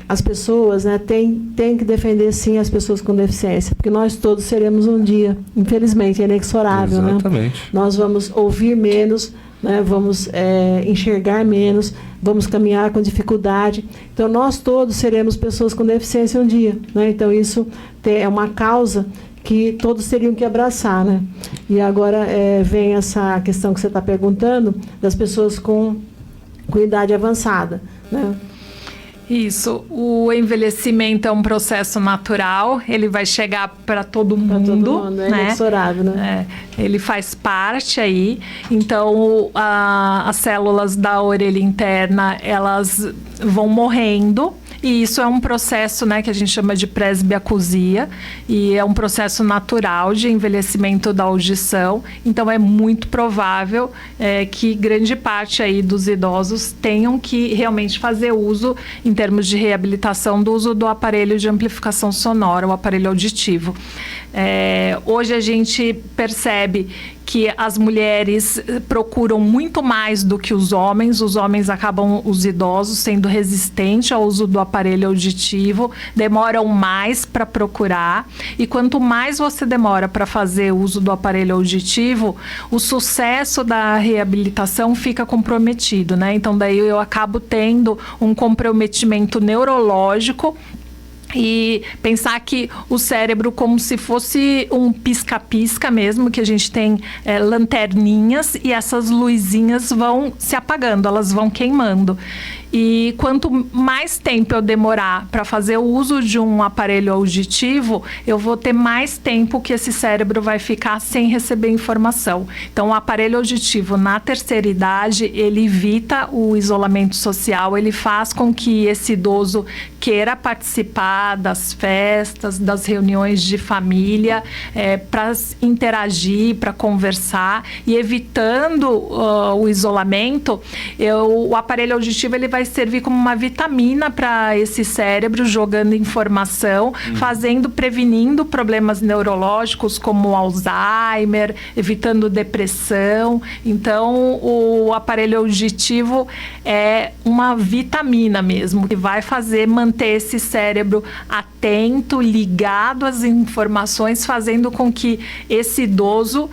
as pessoas, né, têm que defender, sim, as pessoas com deficiência, porque nós todos seremos um dia, infelizmente, inexorável. Exatamente. Né? Nós vamos ouvir menos, né, vamos enxergar menos, vamos caminhar com dificuldade. Então, nós todos seremos pessoas com deficiência um dia. Né? Então, isso é uma causa que todos teriam que abraçar. Né? E agora vem essa questão que você está perguntando, das pessoas com idade avançada. Né? Isso, o envelhecimento é um processo natural, ele vai chegar para todo mundo, é né? inexorável, né? Ele faz parte aí, então as células da orelha interna, elas vão morrendo, e isso é um processo, né, que a gente chama de presbiacusia, e é um processo natural de envelhecimento da audição. Então é muito provável que grande parte aí dos idosos tenham que realmente fazer uso, em termos de reabilitação, do uso do aparelho de amplificação sonora, o aparelho auditivo. Hoje a gente percebe que as mulheres procuram muito mais do que os homens acabam, os idosos, sendo resistentes ao uso do aparelho auditivo, demoram mais para procurar, e quanto mais você demora para fazer uso do aparelho auditivo, o sucesso da reabilitação fica comprometido, né? Então daí eu acabo tendo um comprometimento neurológico. E pensar que o cérebro como se fosse um pisca-pisca mesmo, que a gente tem lanterninhas, e essas luzinhas vão se apagando, elas vão queimando. E quanto mais tempo eu demorar para fazer o uso de um aparelho auditivo, eu vou ter mais tempo que esse cérebro vai ficar sem receber informação. Então, o aparelho auditivo na terceira idade, ele evita o isolamento social, ele faz com que esse idoso queira participar das festas, das reuniões de família, para interagir, para conversar, e evitando o isolamento, o aparelho auditivo ele vai servir como uma vitamina para esse cérebro, jogando informação, prevenindo problemas neurológicos como Alzheimer, evitando depressão. Então, o aparelho auditivo é uma vitamina mesmo, que vai manter esse cérebro atento, ligado às informações, fazendo com que esse idoso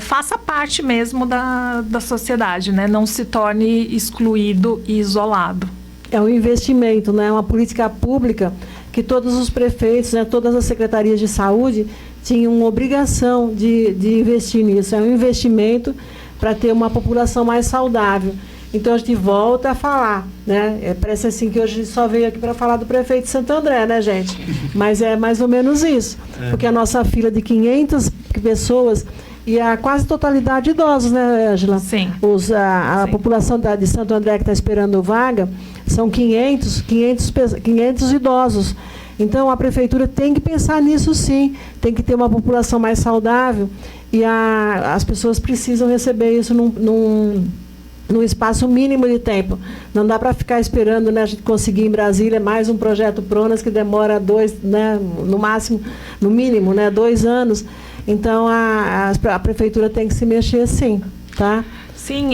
faça parte mesmo da sociedade, né? Não se torne excluído e isolado. É um investimento, né? É uma política pública que todos os prefeitos, né, todas as secretarias de saúde tinham obrigação de investir nisso. É um investimento para ter uma população mais saudável. Então, a gente volta a falar, né? Parece assim que hoje só veio aqui para falar do prefeito de Santo André, né, gente? Mas é mais ou menos isso. Porque a nossa fila de 500 pessoas, e a quase totalidade idosos, né, Ângela? Sim. A Sim. população de Santo André que está esperando vaga são 500 idosos. Então, a prefeitura tem que pensar nisso, sim. Tem que ter uma população mais saudável, e as pessoas precisam receber isso num espaço mínimo de tempo. Não dá para ficar esperando, né, a gente conseguir em Brasília mais um projeto PRONAS que demora no mínimo, 2 anos. Então, a prefeitura tem que se mexer, sim, tá? Sim,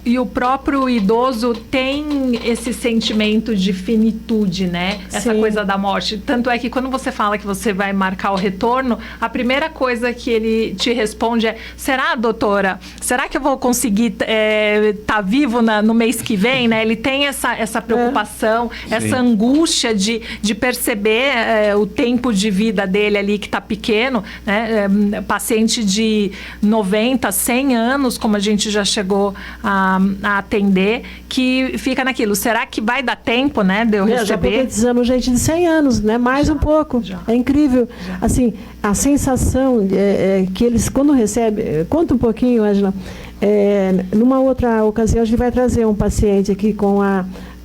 e o próprio idoso tem esse sentimento de finitude, né? Essa coisa da morte. Tanto é que quando você fala que você vai marcar o retorno, a primeira coisa que ele te responde é: será, doutora? Será que eu vou conseguir tá vivo no mês que vem, né? Ele tem essa preocupação, essa angústia de perceber o tempo de vida dele ali que está pequeno, né? Paciente de 90, 100 anos, como a gente já chegou a atender, que fica naquilo, será que vai dar tempo, né, de eu receber? Já profetizamos gente de 100 anos, né, mais um pouco. É incrível. Assim, a sensação que eles, quando recebem... Conta um pouquinho, Ângela. Numa outra ocasião, a gente vai trazer um paciente aqui com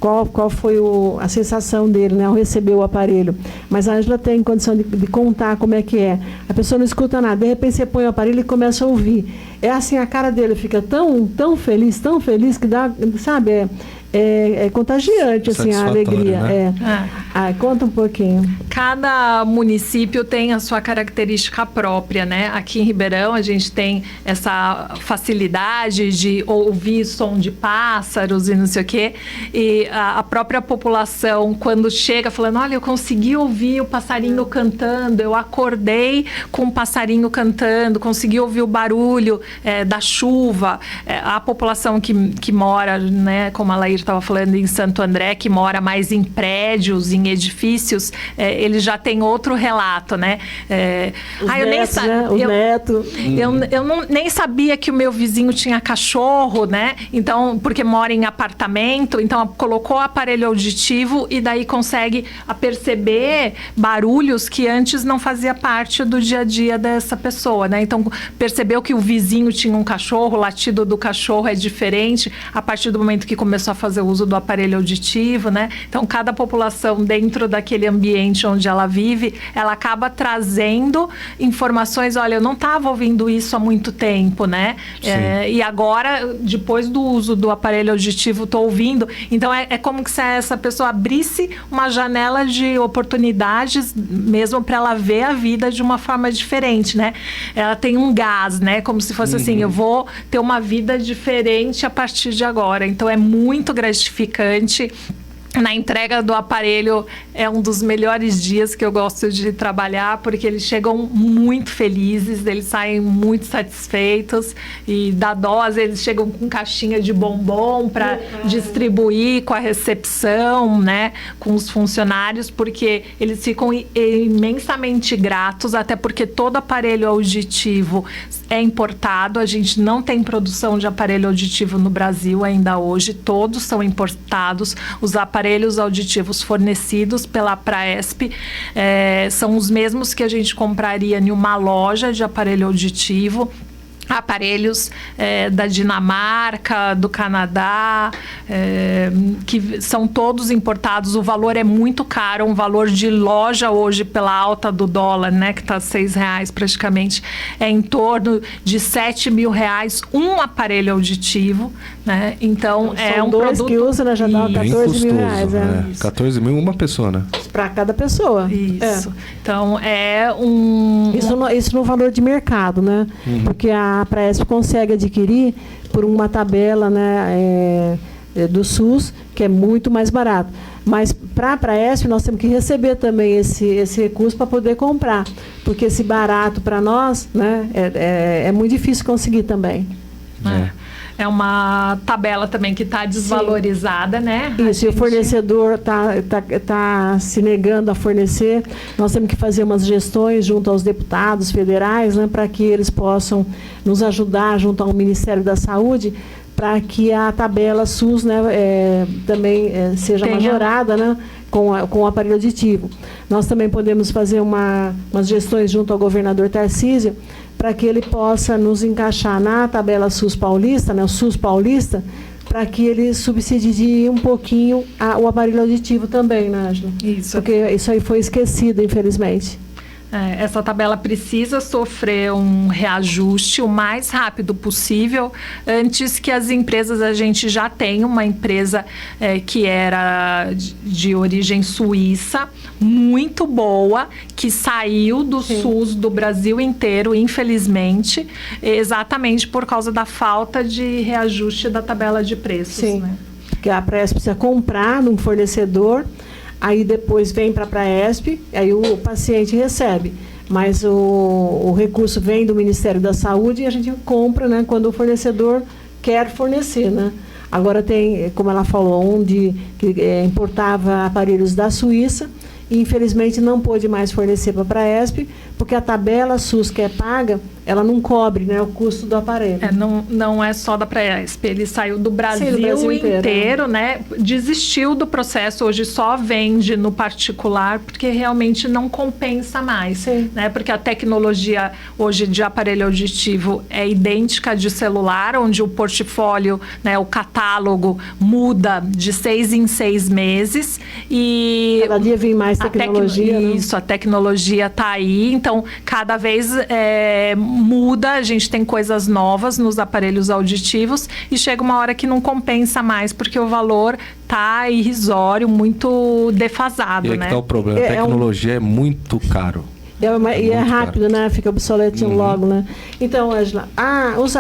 qual foi a sensação dele, né, ao receber o aparelho. Mas a Ângela tem condição de contar como é que é. A pessoa não escuta nada, de repente você põe o aparelho e começa a ouvir. É assim, a cara dele fica tão feliz, que dá, sabe, é contagiante, assim, a alegria. Né? Conta um pouquinho. Cada município tem a sua característica própria, né? Aqui em Ribeirão a gente tem essa facilidade de ouvir som de pássaros e não sei o quê. E a própria população, quando chega falando, olha, eu consegui ouvir o passarinho cantando, eu acordei com o passarinho cantando, consegui ouvir o barulho da chuva. A população que mora, né, como a Laír estava falando, em Santo André, que mora mais em prédios, em edifícios, ele já tem outro relato, né? Eu nem sabia que o meu vizinho tinha cachorro, né? Então, porque mora em apartamento, então colocou o aparelho auditivo e daí consegue perceber barulhos que antes não fazia parte do dia a dia dessa pessoa, né? Então, percebeu que o vizinho tinha um cachorro, o latido do cachorro é diferente a partir do momento que começou a fazer o uso do aparelho auditivo, né? Então, cada população dentro daquele ambiente onde ela vive, ela acaba trazendo informações. Olha, eu não estava ouvindo isso há muito tempo, né? E agora, depois do uso do aparelho auditivo, estou ouvindo. Então, é como que se essa pessoa abrisse uma janela de oportunidades mesmo para ela ver a vida de uma forma diferente, né? Ela tem um gás, né? Como se fosse assim, eu vou ter uma vida diferente a partir de agora. Então, é muito gratificante. Na entrega do aparelho é um dos melhores dias que eu gosto de trabalhar, porque eles chegam muito felizes, eles saem muito satisfeitos, e da dose eles chegam com caixinha de bombom para distribuir com a recepção, né, com os funcionários, porque eles ficam imensamente gratos, até porque todo aparelho auditivo é importado, a gente não tem produção de aparelho auditivo no Brasil ainda hoje, todos são importados. Os aparelhos auditivos fornecidos pela Praesp são os mesmos que a gente compraria em uma loja de aparelho auditivo. Aparelhos da Dinamarca, do Canadá, que são todos importados. O valor é muito caro, um valor de loja hoje pela alta do dólar, né, que está R$6 praticamente, é em torno de R$7 mil um aparelho auditivo, né? Então é um dois produto que usa, né, já dá R$14 mil. 14 mil uma pessoa, né? Para cada pessoa. Isso. Então Isso no valor de mercado, né? Porque a Praesp consegue adquirir por uma tabela, né, do SUS, que é muito mais barato. Mas para a Praesp nós temos que receber também esse recurso para poder comprar, porque esse barato para nós, né, é muito difícil conseguir também. É uma tabela também que está desvalorizada, né? Isso, e o fornecedor tá se negando a fornecer. Nós temos que fazer umas gestões junto aos deputados federais, né, para que eles possam nos ajudar junto ao Ministério da Saúde, para que a tabela SUS, né, também seja majorada, né, com o aparelho auditivo. Nós também podemos fazer umas gestões junto ao governador Tarcísio, para que ele possa nos encaixar na tabela SUS paulista, né, o SUS paulista, para que ele subsidie um pouquinho o aparelho auditivo também, né, Ângela? Isso. Porque isso aí foi esquecido, infelizmente. Essa tabela precisa sofrer um reajuste o mais rápido possível, antes que as empresas, a gente já tem uma empresa que era de origem suíça, muito boa, que saiu do SUS do Brasil inteiro, infelizmente, exatamente por causa da falta de reajuste da tabela de preços. Sim, né? Porque a Praesp precisa comprar num fornecedor, aí depois vem para a Praesp, aí o paciente recebe. Mas o recurso vem do Ministério da Saúde e a gente compra, né, quando o fornecedor quer fornecer, né? Agora tem, como ela falou, que importava aparelhos da Suíça e infelizmente não pôde mais fornecer para a Praesp, porque a tabela SUS que é paga, ela não cobre, né, o custo do aparelho. Não é só da Praesp, ele saiu do Brasil inteiro, né? Desistiu do processo, hoje só vende no particular, porque realmente não compensa mais. Sim. Né? Porque a tecnologia hoje de aparelho auditivo é idêntica de celular, onde o portfólio, né, o catálogo muda de 6 em 6 meses. E cada dia vem mais tecnologia. Isso, a tecnologia está aí, então cada vez muda, a gente tem coisas novas nos aparelhos auditivos e chega uma hora que não compensa mais, porque o valor tá irrisório, muito defasado, né? E aí que tá o problema, a tecnologia é muito caro. E é rápido, né? Fica obsoleto logo, né? Então, Ângela,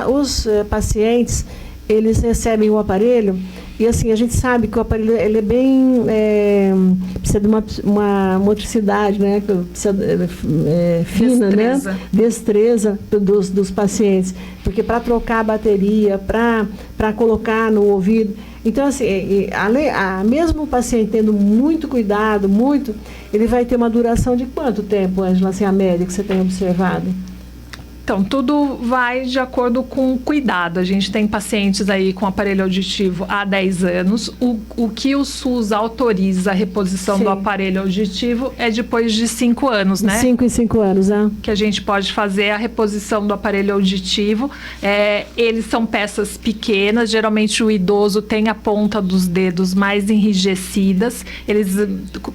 os pacientes, eles recebem o aparelho e assim, a gente sabe que o aparelho ele é bem... precisa de uma motricidade, né? Precisa, fina, destreza. Né? Destreza dos pacientes. Porque para trocar a bateria, para colocar no ouvido... Então, assim, mesmo o paciente tendo muito cuidado, ele vai ter uma duração de quanto tempo, Ângela, assim, a média que você tem observado? Então, tudo vai de acordo com o cuidado. A gente tem pacientes aí com aparelho auditivo há 10 anos. O que o SUS autoriza a reposição do aparelho auditivo é depois de 5 anos, né? 5 em 5 anos, né? Que a gente pode fazer a reposição do aparelho auditivo. Eles são peças pequenas, geralmente o idoso tem a ponta dos dedos mais enrijecidas. Eles,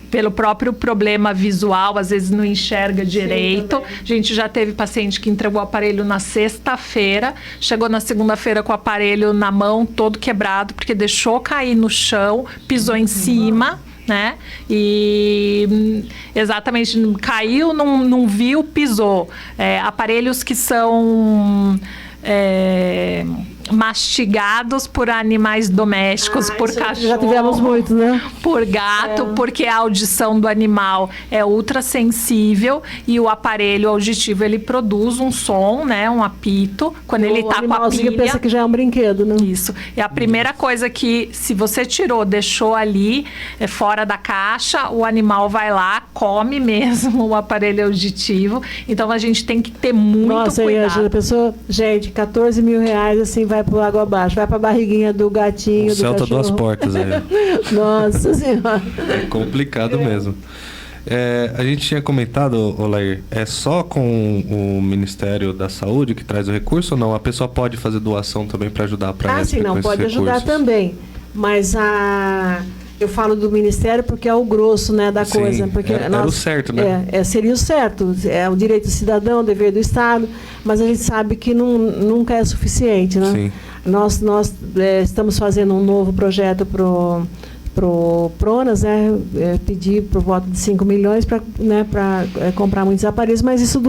pelo próprio problema visual, às vezes não enxerga direito. A gente já teve paciente que entregou o aparelho na sexta-feira, chegou na segunda-feira com o aparelho na mão todo quebrado, porque deixou cair no chão, pisou em cima, né? E exatamente, caiu, não viu, pisou. Aparelhos que são mastigados por animais domésticos, por cachorro, já tivemos muito, né? por gato, porque a audição do animal é ultra sensível e o aparelho auditivo ele produz um som, né, um apito, quando ele tá com a pilha. Pensa que já é um brinquedo, né? Isso. É a primeira coisa que, se você tirou, deixou ali, fora da caixa, o animal vai lá, come mesmo o aparelho auditivo. Então a gente tem que ter muito cuidado. Nossa, a pessoa, gente, 14 mil reais assim vai pro água abaixo, vai pra barriguinha do gatinho, o céu tá duas portas aí. Nossa Senhora. É complicado mesmo. A gente tinha comentado, Olair, é só com o Ministério da Saúde que traz o recurso ou não? A pessoa pode fazer doação também para ajudar a Praesp sim, não, com pode esses ajudar recursos? também. Mas eu falo do Ministério porque é o grosso, né, da coisa. Porque era o certo, né? Seria o certo. É o direito do cidadão, o dever do Estado, mas a gente sabe que nunca é suficiente, né? Sim. Nós estamos fazendo um novo projeto pro Pronas, né? Pedir por volta de 5 milhões para comprar muitos aparelhos, mas isso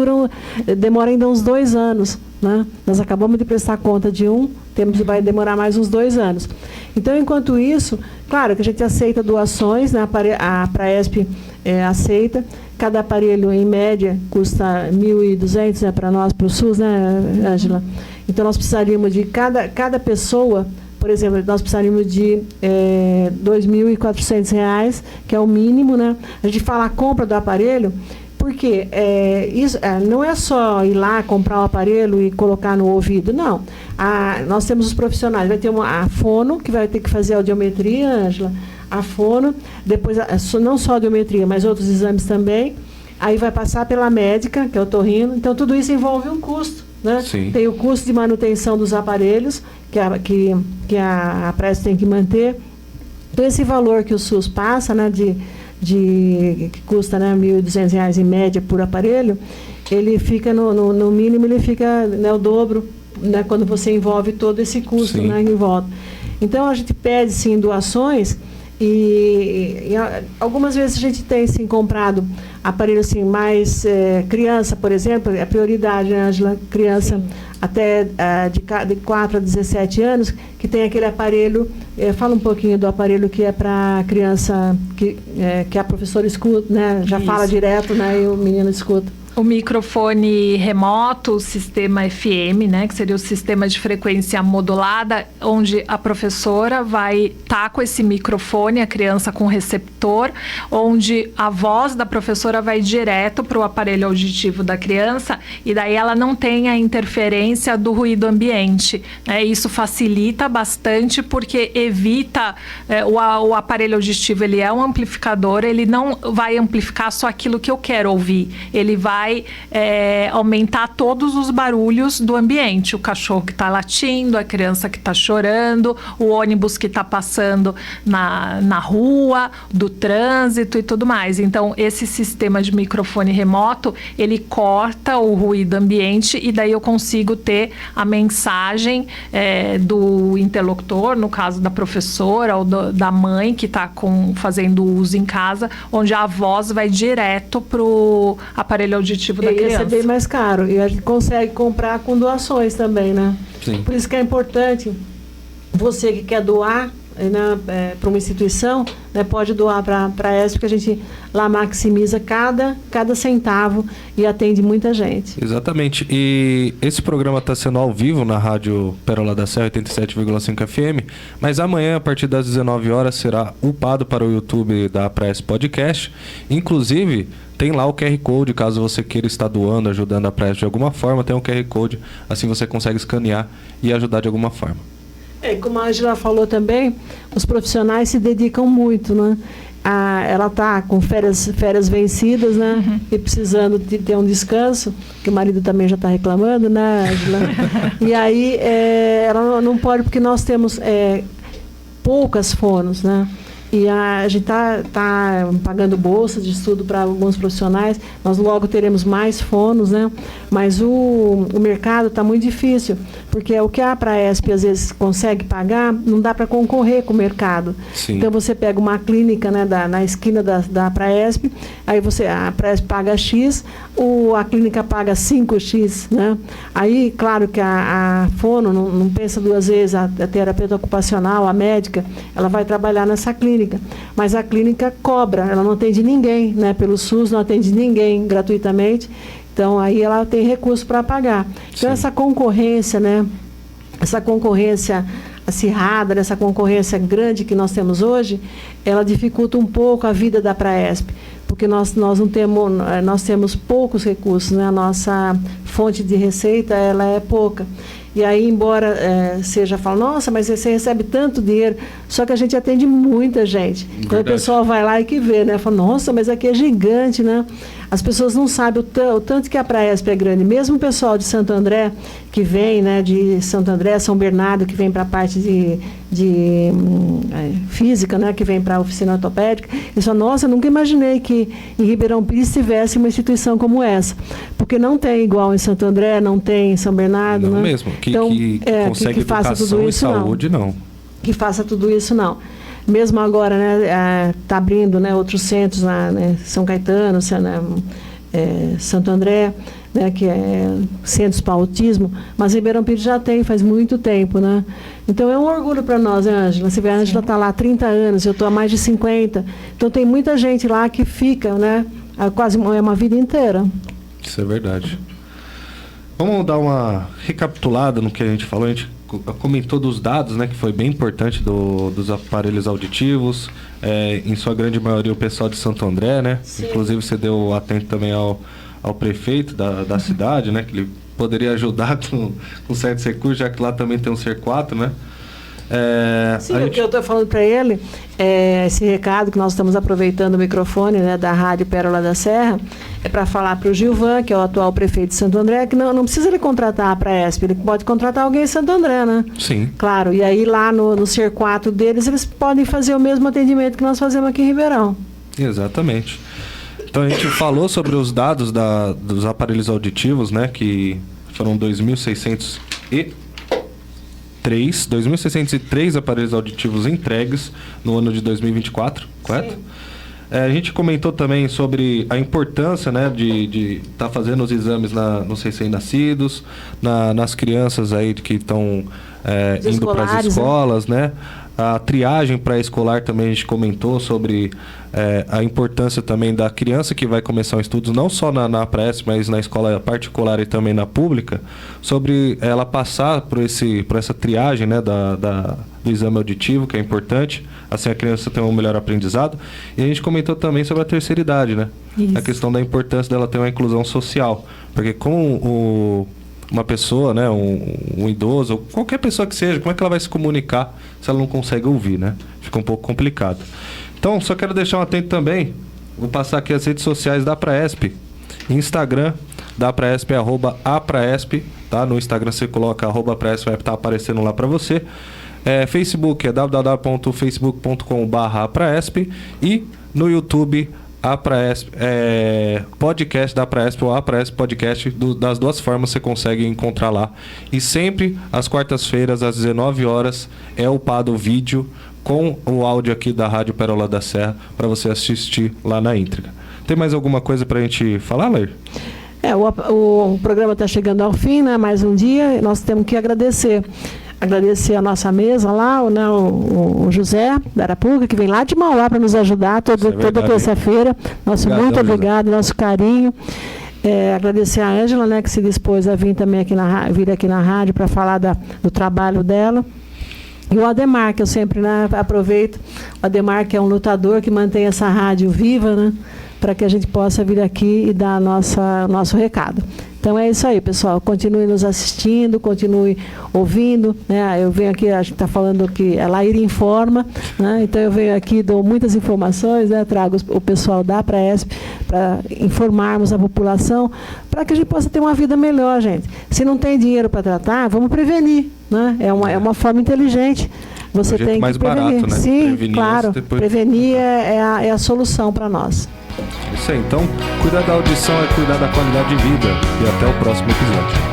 demora ainda uns 2 anos, né? Nós acabamos de prestar conta de vai demorar mais uns 2 anos. Então, enquanto isso, claro que a gente aceita doações, né? A Praesp aceita. Cada aparelho, em média, custa 1.200, né, para nós, para o SUS, né, Ângela? Então, nós precisaríamos de cada pessoa, por exemplo, nós precisaríamos de R$ 2.400, que é o mínimo, né? A gente fala a compra do aparelho, porque isso não é só ir lá comprar o aparelho e colocar no ouvido, não. Nós temos os profissionais, vai ter a fono, que vai ter que fazer a audiometria, Ângela, a fono, depois não só a audiometria, mas outros exames também, aí vai passar pela médica, que é o otorrino, então tudo isso envolve um custo, né? Sim. Tem o custo de manutenção dos aparelhos, que a Praesp tem que manter. Então, esse valor que o SUS passa, né, que custa, né, R$ 1.200 em média por aparelho, ele fica, no mínimo, ele fica, né, o dobro, né, quando você envolve todo esse custo, né, em volta. Então, a gente pede, sim, doações. E algumas vezes a gente tem, sim, comprado aparelho assim, mais criança, por exemplo, é prioridade, né, Ângela? Criança, sim, até de 4 a 17 anos, que tem aquele aparelho, fala um pouquinho do aparelho que é para criança, que a professora escuta, né? Já Isso. Fala direto, né? E o menino escuta. O microfone remoto, o sistema FM, né, que seria o sistema de frequência modulada, onde a professora vai estar com esse microfone, a criança com receptor, onde a voz da professora vai direto para o aparelho auditivo da criança e daí ela não tem a interferência do ruído ambiente, né? Isso facilita bastante porque evita, o aparelho auditivo, ele é um amplificador, ele não vai amplificar só aquilo que eu quero ouvir, ele vai aumentar todos os barulhos do ambiente. O cachorro que está latindo, a criança que está chorando, o ônibus que está passando na rua, do trânsito e tudo mais. Então, esse sistema de microfone remoto, ele corta o ruído ambiente e daí eu consigo ter a mensagem do interlocutor, no caso da professora ou da mãe que está fazendo uso em casa, onde a voz vai direto para o aparelho auditivo da criança. Isso é bem mais caro. E a gente consegue comprar com doações também, né? Sim. Por isso que é importante, você que quer doar, né, para uma instituição, né, pode doar para a Praesp, que a gente lá maximiza cada centavo e atende muita gente. Exatamente. E esse programa está sendo ao vivo na Rádio Pérola da Serra 87,5 FM, mas amanhã, a partir das 19 horas, será upado para o YouTube da Praesp Podcast. Inclusive, tem lá o QR Code, caso você queira estar doando, ajudando a Praesp de alguma forma, tem um QR Code, assim você consegue escanear e ajudar de alguma forma. Como a Ângela falou também, os profissionais se dedicam muito, né? Ela está com férias vencidas, né? E precisando de ter um descanso, que o marido também já está reclamando, né, Ângela? E aí ela não pode, porque nós temos poucas fonos, né? E a gente está pagando bolsa de estudo para alguns profissionais. Nós logo teremos mais fonos, né? Mas o mercado está muito difícil, porque o que a Praesp às vezes consegue pagar, não dá para concorrer com o mercado. Sim. Então você pega uma clínica, né, na esquina da Praesp, aí a Praesp paga X, a clínica paga 5X, né? Aí, claro que a fono não pensa duas vezes, a terapeuta ocupacional, a médica, ela vai trabalhar nessa clínica. Mas a clínica cobra, ela não atende ninguém, né? Pelo SUS não atende ninguém gratuitamente, então aí ela tem recurso para pagar. Então essa concorrência, né? Essa concorrência acirrada, essa concorrência grande que nós temos hoje, ela dificulta um pouco a vida da Praesp, porque nós temos poucos recursos, né? A nossa fonte de receita ela é pouca. E aí, embora seja, fala, nossa, mas você recebe tanto dinheiro, só que a gente atende muita gente. Verdade. Então, o pessoal vai lá e que vê, né? Fala, nossa, mas aqui é gigante, né? As pessoas não sabem o tanto que a Praesp é grande. Mesmo o pessoal de Santo André, que vem, né, de Santo André, São Bernardo, que vem para a parte de física, né, que vem para a oficina ortopédica, eles falam, nossa, eu nunca imaginei que em Ribeirão Pires tivesse uma instituição como essa. Porque não tem igual em Santo André, não tem em São Bernardo. Não, né? mesmo. Que consegue que faça educação tudo isso, e saúde, não. Que faça tudo isso, não. Mesmo agora, né, está abrindo, né, outros centros lá, né, São Caetano, Santo André, né, que é centros para autismo, mas Ribeirão Pires já tem, faz muito tempo, né? Então é um orgulho para nós, né, Ângela? Você vê, a Ângela está lá há 30 anos, eu estou há mais de 50, então tem muita gente lá que fica, né, quase uma vida inteira. Isso é verdade. Vamos dar uma recapitulada no que a gente falou. A gente comentou dos dados, né, que foi bem importante dos aparelhos auditivos, em sua grande maioria o pessoal de Santo André, né? Sim. Inclusive você deu atento também ao prefeito da cidade, né, que ele poderia ajudar com certos recursos, já que lá também tem um C4, né? Sim, o que eu estou falando para ele, esse recado que nós estamos aproveitando o microfone, né, da Rádio Pérola da Serra, é para falar para o Gilvan, que é o atual prefeito de Santo André, que não precisa ele contratar a Praesp, ele pode contratar alguém em Santo André, né? Sim. Claro, e aí lá no C4 deles, eles podem fazer o mesmo atendimento que nós fazemos aqui em Ribeirão. Exatamente. Então a gente falou sobre os dados dos aparelhos auditivos, né, que foram 2.603 aparelhos auditivos entregues no ano de 2024, correto? A gente comentou também sobre a importância, né, de estar fazendo os exames nos recém-nascidos, nas crianças aí que estão indo para as escolas, né? A triagem pré-escolar também a gente comentou sobre a importância também da criança que vai começar os estudos, não só na Praesp, mas na escola particular e também na pública, sobre ela passar por essa triagem, né, do exame auditivo, que é importante, assim a criança tem um melhor aprendizado. E a gente comentou também sobre a terceira idade, né? Isso. A questão da importância dela ter uma inclusão social, porque com uma pessoa, né, um idoso, ou qualquer pessoa que seja, como é que ela vai se comunicar se ela não consegue ouvir, né? Fica um pouco complicado. Então, só quero deixar um atento também, vou passar aqui as redes sociais da Praesp. Instagram da Praesp é @apraesp, tá? No Instagram você coloca @praesp, vai estar aparecendo lá para você. Facebook é www.facebook.com/apraesp e no YouTube a Praesp, podcast da Praesp ou a Praesp Podcast, das duas formas você consegue encontrar lá. E sempre às quartas-feiras, às 19 horas, é upado o vídeo com o áudio aqui da Rádio Pérola da Serra para você assistir lá na íntegra. Tem mais alguma coisa para a gente falar, Lair? O programa está chegando ao fim, né? Mais um dia, nós temos que agradecer a nossa mesa lá, né, o José da Arapuca, que vem lá de Mauá para nos ajudar toda terça-feira. Muito obrigado, nosso carinho. Agradecer a Ângela, né, que se dispôs a vir também aqui na rádio para falar do trabalho dela. E o Ademar, que eu sempre, né, aproveito. O Ademar, que é um lutador que mantém essa rádio viva, né? para que a gente possa vir aqui e dar nosso recado. Então é isso aí, pessoal. Continue nos assistindo, continue ouvindo, né? Eu venho aqui, a gente está falando que a Laíra informa, né? Então eu venho aqui, dou muitas informações, né? Trago o pessoal da Praesp para informarmos a população, para que a gente possa ter uma vida melhor, gente. Se não tem dinheiro para tratar, vamos prevenir, né? É uma forma inteligente. Você tem que mais prevenir. barato, né? Sim, Prevenir, claro. depois... Prevenir é a solução para nós. Isso aí, então, cuidar da audição é cuidar da qualidade de vida. E até o próximo episódio.